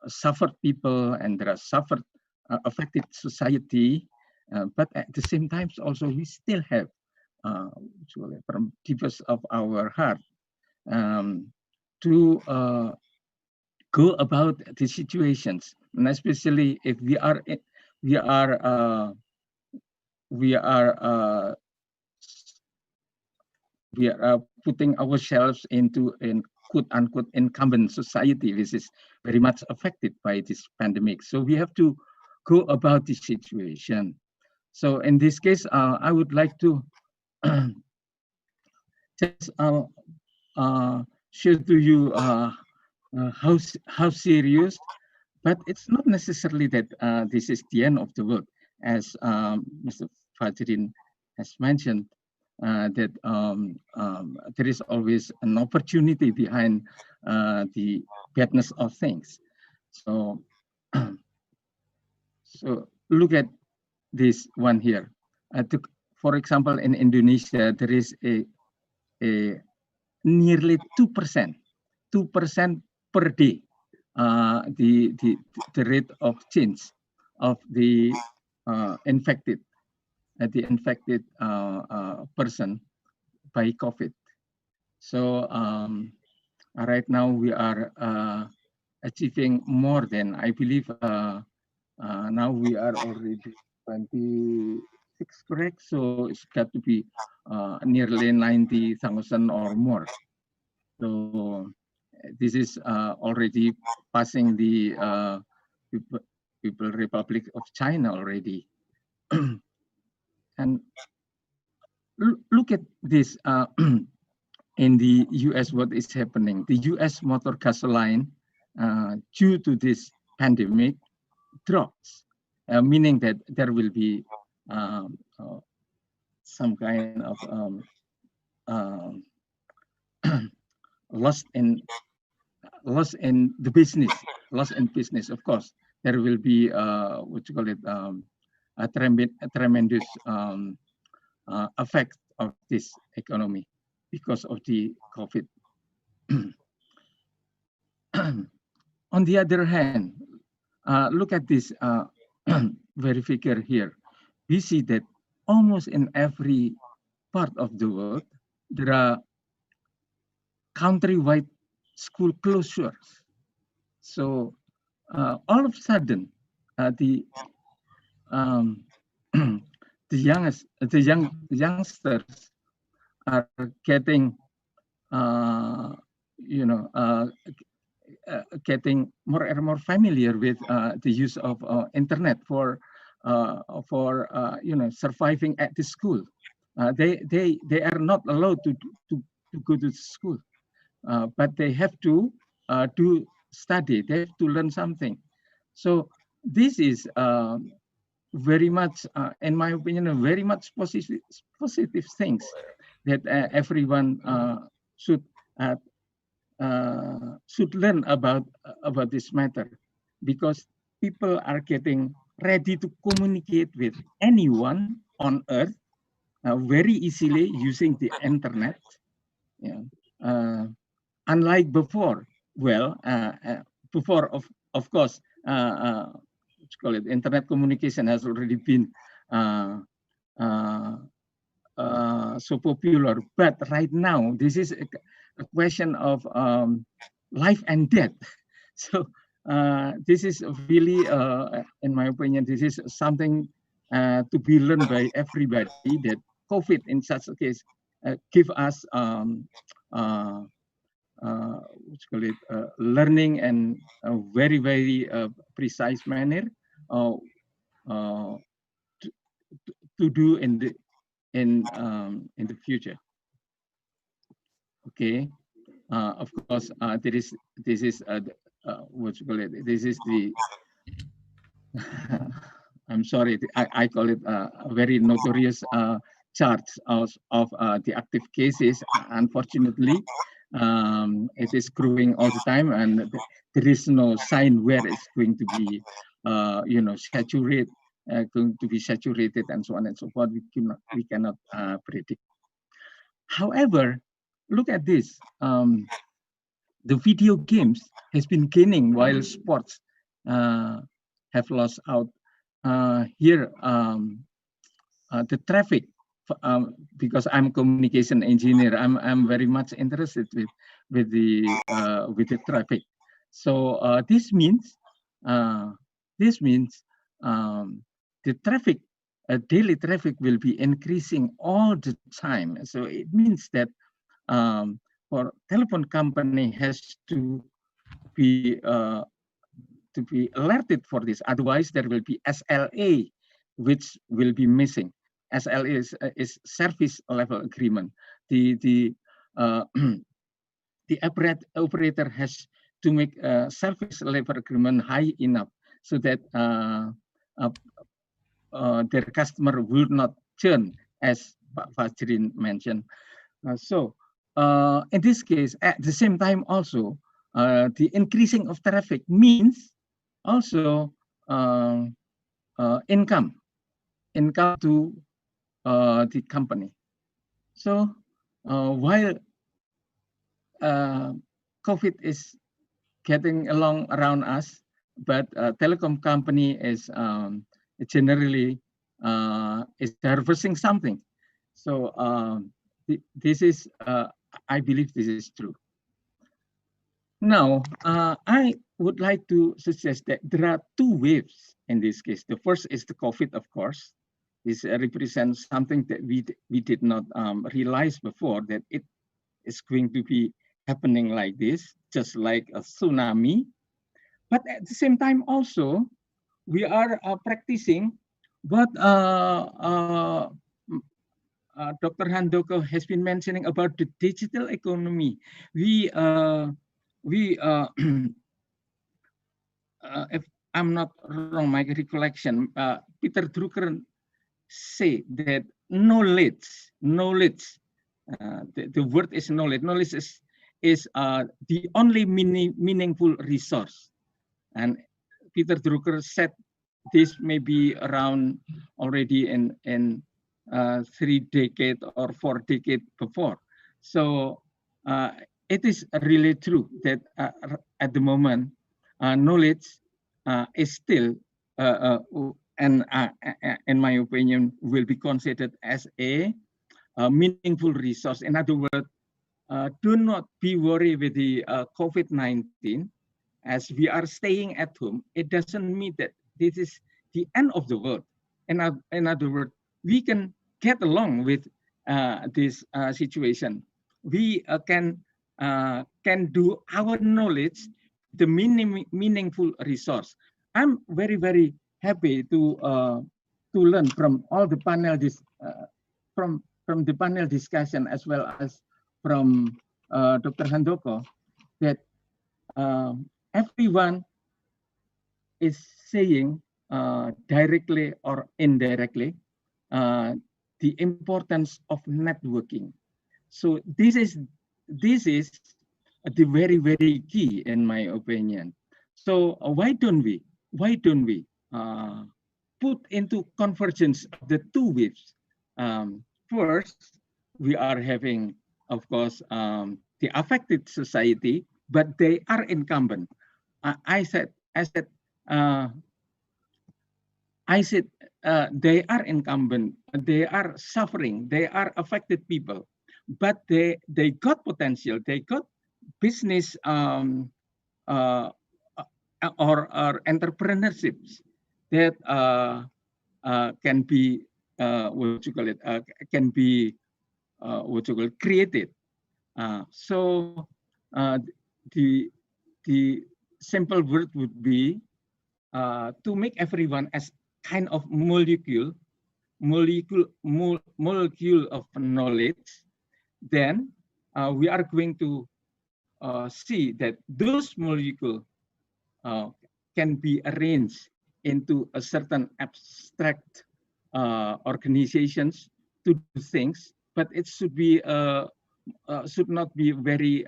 suffered people and there are suffered affected society, but at the same time also we still have from deepest of our heart to go about the situations, and especially if we are putting ourselves into an quote unquote incumbent society, which is very much affected by this pandemic. So we have to go about this situation. So in this case, I would like to just share to you how serious, but it's not necessarily that this is the end of the world, as Mr. Fajrin has mentioned. that there is always an opportunity behind the badness of things. So, so look at this one here. For example, in Indonesia, there is a nearly 2% per day, the rate of change of the infected person by COVID. So right now we are achieving more than, I believe, now we are already 26, correct? So it's got to be nearly 90,000 or more. So this is already passing the People Republic of China already. And look at this in the US, what is happening. The US motor gasoline, due to this pandemic, drops, meaning that there will be some kind of loss in the business, of course. There will be what you call it, a tremendous effect of this economy because of the COVID. On the other hand, look at this very figure here. We see that almost in every part of the world, there are countrywide school closures. So all of a sudden, the youngsters are getting, getting more and more familiar with the use of internet for surviving at the school. They are not allowed to go to school, but they have to do study. They have to learn something. So this is very much, in my opinion, a very much positive things that everyone should learn about this matter, because people are getting ready to communicate with anyone on earth very easily using the internet. Unlike before, before of course, what you call it, internet communication has already been so popular, but right now this is a question of life and death. So this is really, in my opinion, this is something to be learned by everybody, that COVID in such a case give us what you call it, learning and a very, very precise manner to do in the future. Okay, of course, this is what you call it. This is the I'm sorry, I call it a very notorious charts of the active cases. Unfortunately, it is growing all the time, and there is no sign where it's going to be, saturated, and so on and so forth. We cannot predict. However, look at this. The video games has been gaining while sports have lost out. Here, the traffic, because I'm a communication engineer, I'm very much interested with the traffic. So this means the traffic, daily traffic will be increasing all the time. So it means that for telephone company has to be alerted for this. Otherwise, there will be SLA, which will be missing. SLA is service level agreement. The operator has to make a service level agreement high enough so that their customer will not churn as Pak Fajrin mentioned. In this case, at the same time also, the increasing of traffic means also income to the company. So while COVID is getting along around us, but telecom company is generally is reversing something. So this is, I believe this is true. Now, I would like to suggest that there are two waves in this case. The first is the COVID, of course. This represents something that we did not realize before, that it is going to be happening like this, just like a tsunami. But at the same time also, we are practicing what Dr. Handoko has been mentioning about the digital economy. If I'm not wrong, my recollection, Peter Drucker say that knowledge, the word is knowledge. Knowledge is the only meaningful resource. And Peter Drucker said this may be around already in 3 decades or 4 decades before. So it is really true that at the moment, knowledge is still, and in my opinion, will be considered as a meaningful resource. In other words, do not be worried with the COVID-19. As we are staying at home, it doesn't mean that this is the end of the world. In other words, we can get along with this situation. We can do our knowledge the meaningful resource. I'm very happy to learn from all the panel from the panel discussion, as well as from Dr. Handoko, that everyone is saying directly or indirectly the importance of networking. So this is the very key, in my opinion. So why don't we put into convergence of the two waves? First, we are having, of course, the affected society, but they are incumbent. I said they are incumbent. They are suffering. They are affected people, but they got potential. They got business or entrepreneurships that can be created. So the simple word would be to make everyone as kind of molecule of knowledge. Then we are going to see that those molecules can be arranged into a certain abstract organizations to do things, but it should be should not be very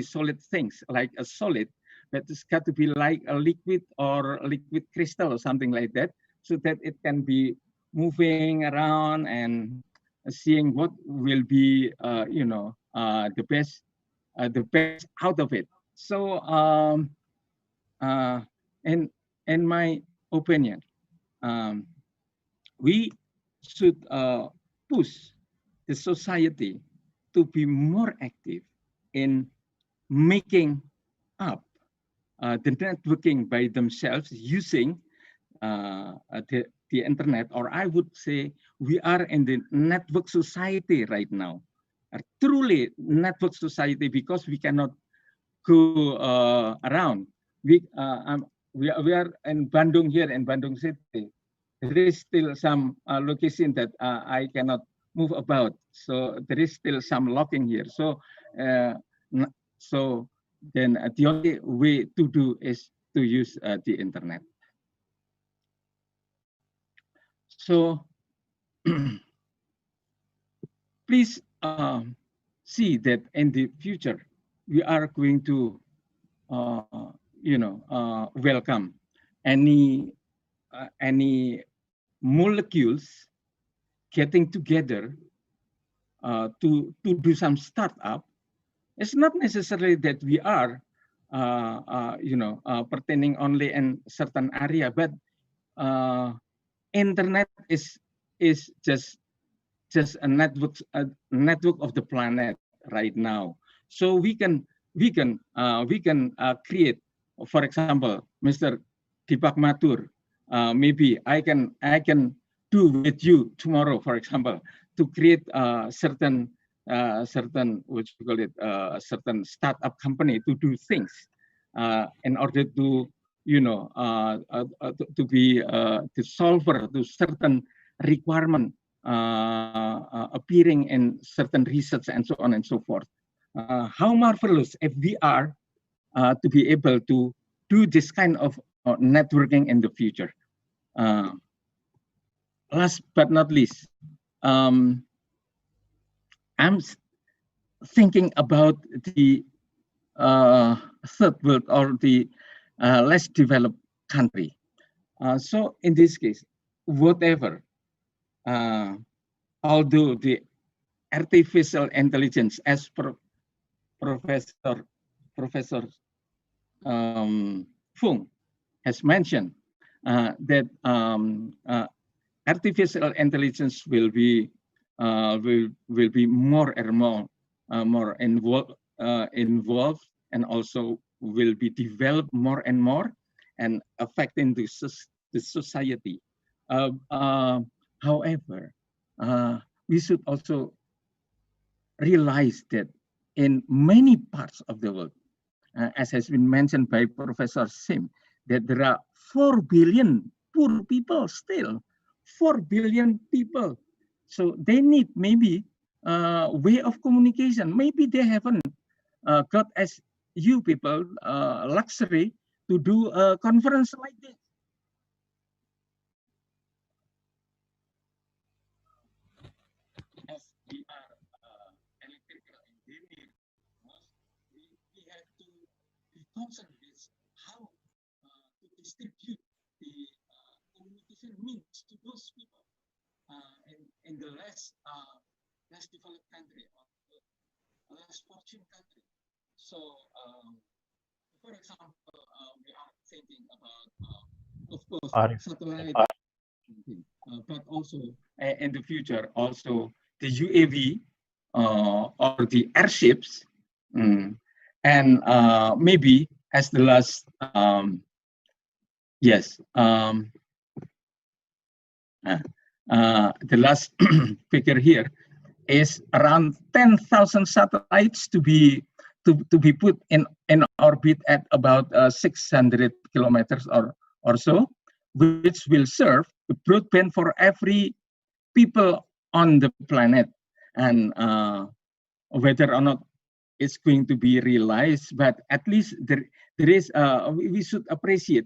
solid things like a solid, but it's got to be like a liquid or a liquid crystal or something like that, so that it can be moving around and seeing what will be the best out of it. So in my opinion, we should push the society to be more active in making up the networking by themselves using the internet, or I would say we are in the network society right now, a truly network society, because we cannot go around. We are in Bandung here, in Bandung City. There is still some location that I cannot move about, so there is still some locking here. So then the only way to do is to use the internet. So please see that in the future we are going to welcome any molecules getting together to do some startup. It's not necessarily that we are pertaining only in certain area, but internet is just a network of the planet right now. So we can create, for example, Mr. Deepak Mathur, maybe I can do with you tomorrow, for example, to create certain what you call it, certain startup company to do things in order to to be the solver to certain requirement appearing in certain research and so on and so forth. How marvelous if we are to be able to do this kind of networking in the future. Last but not least, I'm thinking about the third world or the less developed country. So in this case, whatever, although the artificial intelligence, as Professor Fung has mentioned, that artificial intelligence will be more and more involved, and also will be developed more and more and affecting the society. However, we should also realize that in many parts of the world, as has been mentioned by Professor Sim, that there are 4 billion poor people still, 4 billion people. So they need maybe way of communication. Maybe they haven't got, as you people, luxury to do a conference like this. As we are electrical engineers, we have to be concerned with how to distribute the communication means to those people in the less developed country or less fortunate country. So, for example, we are thinking about, of course, satellite, but also in the future, also the UAV or the airships, and maybe as the last, yes, the last figure here is around 10,000 satellites to be put in orbit at about 600 kilometers or so, which will serve the broadband for every people on the planet. And whether or not it's going to be realized, but at least there is, we should appreciate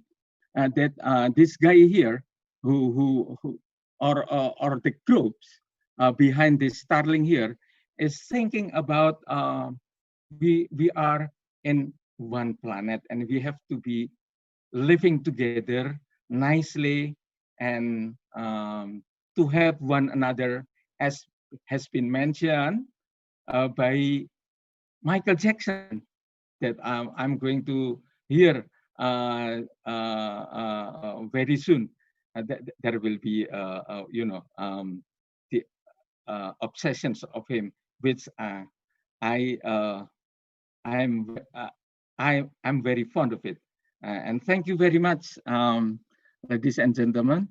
that this guy here who or the groups behind this Starlink here is thinking about we are in one planet and we have to be living together nicely and to help one another, as has been mentioned by Michael Jackson, that I'm going to hear very soon. There will be, the obsessions of him, which I'm very fond of it. And thank you very much, ladies and gentlemen.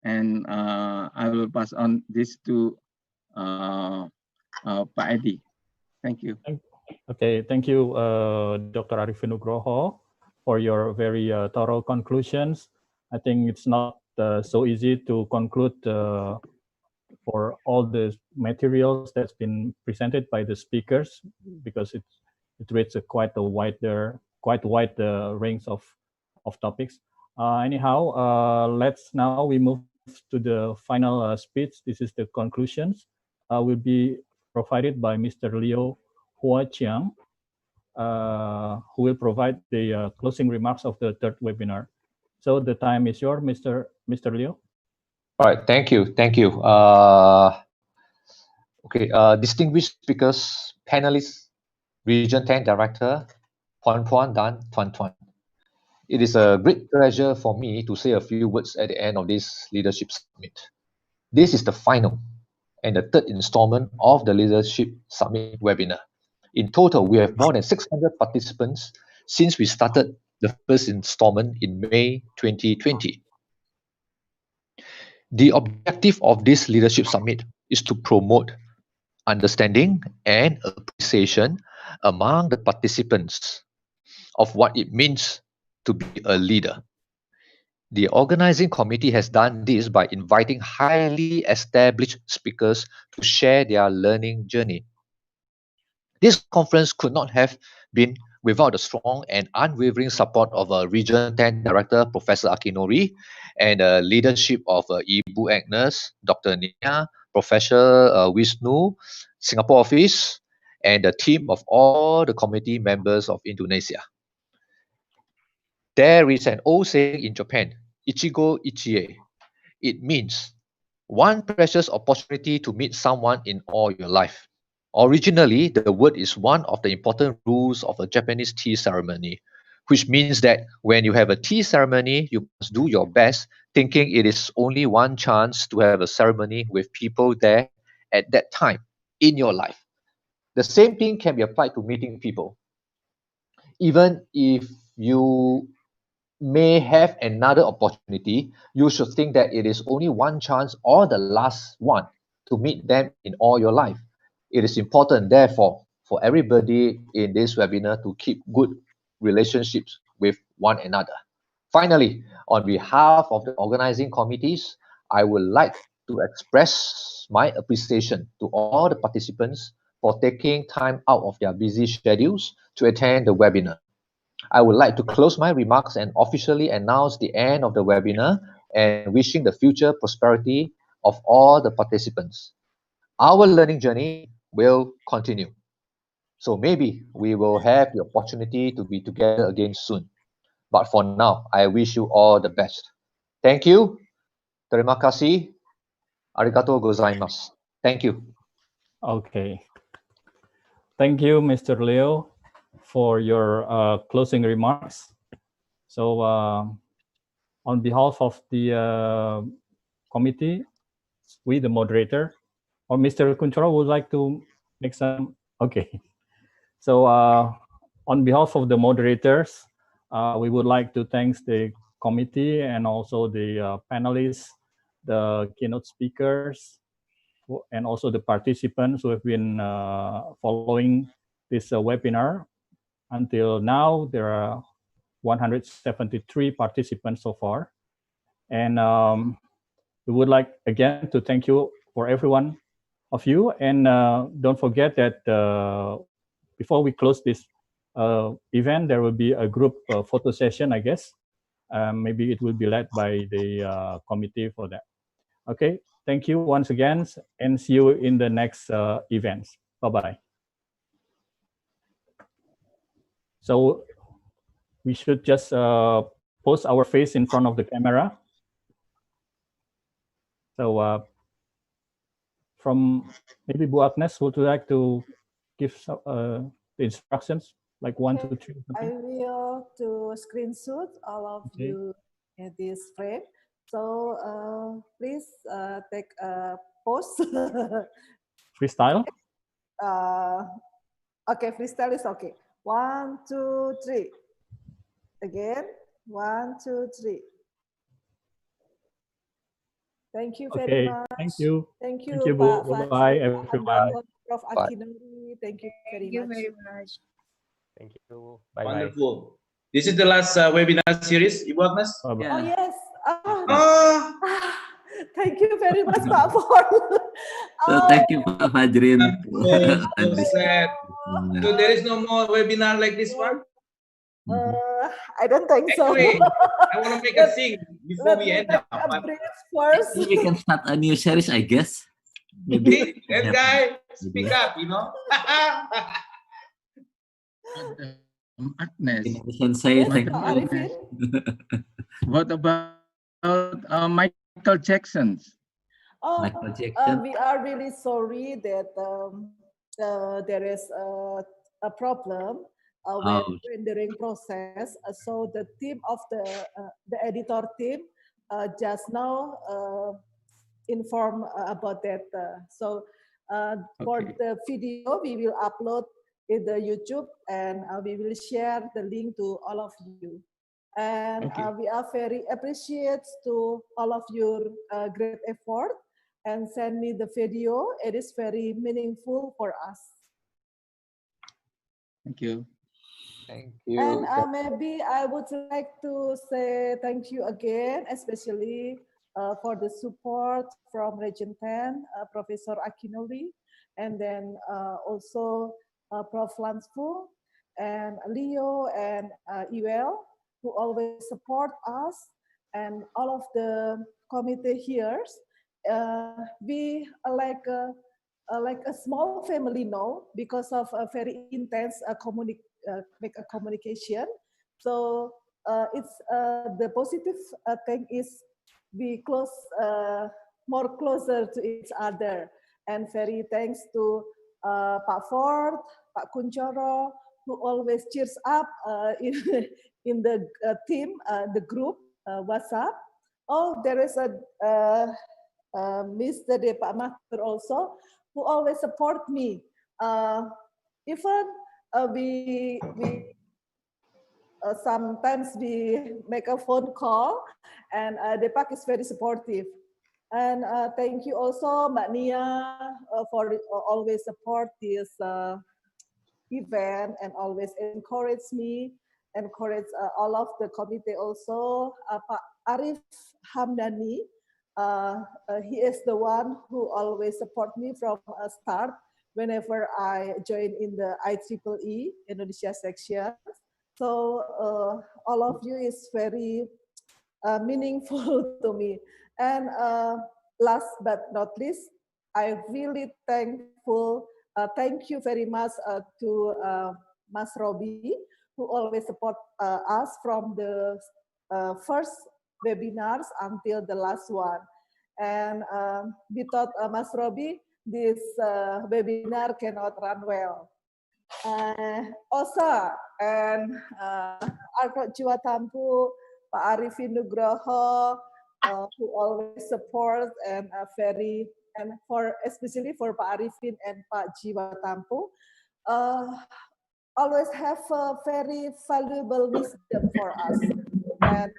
And I will pass on this to Pak Edi. Thank you. Okay, thank you, Dr. Arifin Nugroho, for your very thorough conclusions. I think it's not so easy to conclude for all the materials that's been presented by the speakers, because it reads quite wide range of topics. Anyhow, let's now we move to the final speech. This is the conclusions. Will be provided by Mr. Liu Hua Chiang, who will provide the closing remarks of the third webinar. So the time is yours, Mr. Liu. All right, thank you. Distinguished speakers, panelists, Region 10 Director, Puan Puan dan Tuan Tuan. It is a great pleasure for me to say a few words at the end of this Leadership Summit. This is the final and the third installment of the Leadership Summit webinar. In total, we have more than 600 participants since we started the first installment in May 2020. The objective of this Leadership Summit is to promote understanding and appreciation among the participants of what it means to be a leader. The organizing committee has done this by inviting highly established speakers to share their learning journey. This conference could not have been without the strong and unwavering support of Region 10 Director, Professor Akinori, and the leadership of Ibu Agnes, Dr. Nia, Professor Wisnu, Singapore Office, and the team of all the committee members of Indonesia. There is an old saying in Japan, Ichigo Ichie. It means one precious opportunity to meet someone in all your life. Originally, the word is one of the important rules of a Japanese tea ceremony, which means that when you have a tea ceremony, you must do your best, thinking it is only one chance to have a ceremony with people there at that time in your life. The same thing can be applied to meeting people. Even if you may have another opportunity, you should think that it is only one chance or the last one to meet them in all your life. It is important, therefore, for everybody in this webinar to keep good relationships with one another. Finally, on behalf of the organizing committees, I would like to express my appreciation to all the participants for taking time out of their busy schedules to attend the webinar. I would like to close my remarks and officially announce the end of the webinar and wishing the future prosperity of all the participants. Our learning journey will continue. So maybe we will have the opportunity to be together again soon. But for now, I wish you all the best. Thank you. Terima kasih. Arigatou gozaimasu. Thank you. Okay. Thank you, Mr. Leo, for your closing remarks. So on behalf of the committee, we, the moderator, or Mr. Kunchoro would like to make some, okay. So on behalf of the moderators, we would like to thank the committee and also the panelists, the keynote speakers, and also the participants who have been following this webinar. Until now, there are 173 participants so far. And we would like again to thank you for everyone of you. And don't forget that before we close this event, there will be a group photo session, I guess. Maybe it will be led by the committee for that. Okay, thank you once again and see you in the next events. Bye-bye. So we should just post our face in front of the camera. So from maybe Bu Agnes, would you like to give the instructions, like 1, 2, 3? I will to screenshot all of you in this frame. So please take a pose. Freestyle? Okay, freestyle is okay. 1, 2, 3. Again, 1, 2, 3. Thank you very much. Thank you. Thank you, Thank you, Bu. Bye-bye, everyone. Prof. Akinori. Thank you very much. Thank you. Bye-bye. Wonderful. This is the last webinar series, Ibu Agnes? Oh, yes. Thank you very much, Pak Paul. So thank you, Pak Fajrin. So there is no more webinar like this one? I don't think so. Actually, I want to make a thing before we end up. First. We can start a new series, I guess. Maybe. That guy speak up, you know. Agnes. Can say Yes, thank Pak you. Arifin. What about Michael Jackson's? Oh, Michael Jackson. we are really sorry that there is a problem when Oh. rendering process. So the team of the editor team just now inform about that. For the video, we will upload in the YouTube, and we will share the link to all of you. And we are very appreciate to all of your great effort and send me the video. It is very meaningful for us. Thank you. Thank you. And maybe I would like to say thank you again, especially for the support from Region 10, Professor Akinoli, and then also Prof. Lansfu, and Leo, and Iwel, who always support us, and all of the committee here. We are like a small family now because of a very intense communication. So it's the positive thing is we close more closer to each other, and very thanks to Pak Ford, Pak Kuncoro, who always cheers up in the team, the group WhatsApp. Oh, there is a Mr. Pak Mathur also, who always support me. Even we sometimes we make a phone call, and Depak is very supportive. And thank you also, Mbak Nia, for always support this event and always encourage me, encourage all of the committee also. Pak Arif Hamdani, he is the one who always support me from start whenever I join in the IEEE Indonesia Section. So all of you is very meaningful to me. And last but not least, I really thankful. Thank you very much to Mas Robi, who always support us from the first webinars until the last one. And without Mas Robi, this webinar cannot run well. Osa and Arko Jiwatampu, Pak Arifin Nugroho, who always support and very, and for especially for Pak Arifin and Pak Jiwatampu, always have a very valuable wisdom for us. And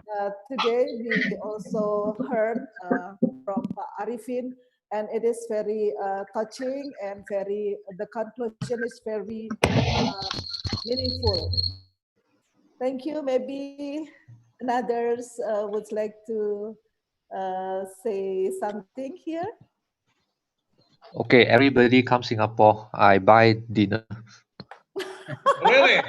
today we also heard from Pak Arifin, and it is very touching and very, the conclusion is very meaningful. Thank you. Maybe others would like to say something here. Okay, everybody come Singapore. I buy dinner. Really?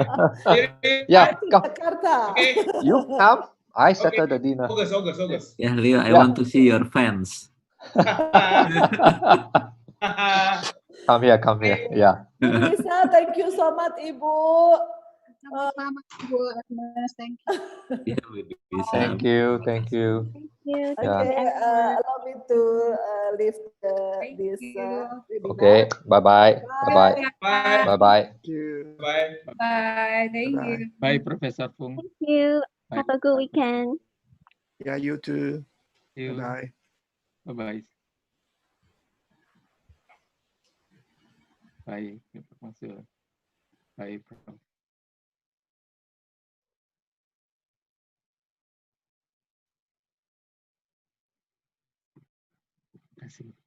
Yeah, come. Jakarta. Okay. You come. I settle the dinner. August. Yeah, Leo, I want to see your fans. Come here. Yeah. Bu Lisa, thank you so much, Ibu. Sama-sama, Bu Agnes. Thank you. Yeah, we bisa. Thank you. Thank you. Okay, allow me to leave this. Okay. Bye. Bye. Thank you. Bye. Thank you. Bye, Professor Fung. Thank you. Bye. Have a good weekend. Yeah, you too. You. Bye. Bye. Bye, Professor. Bye, Prof. Terima kasih.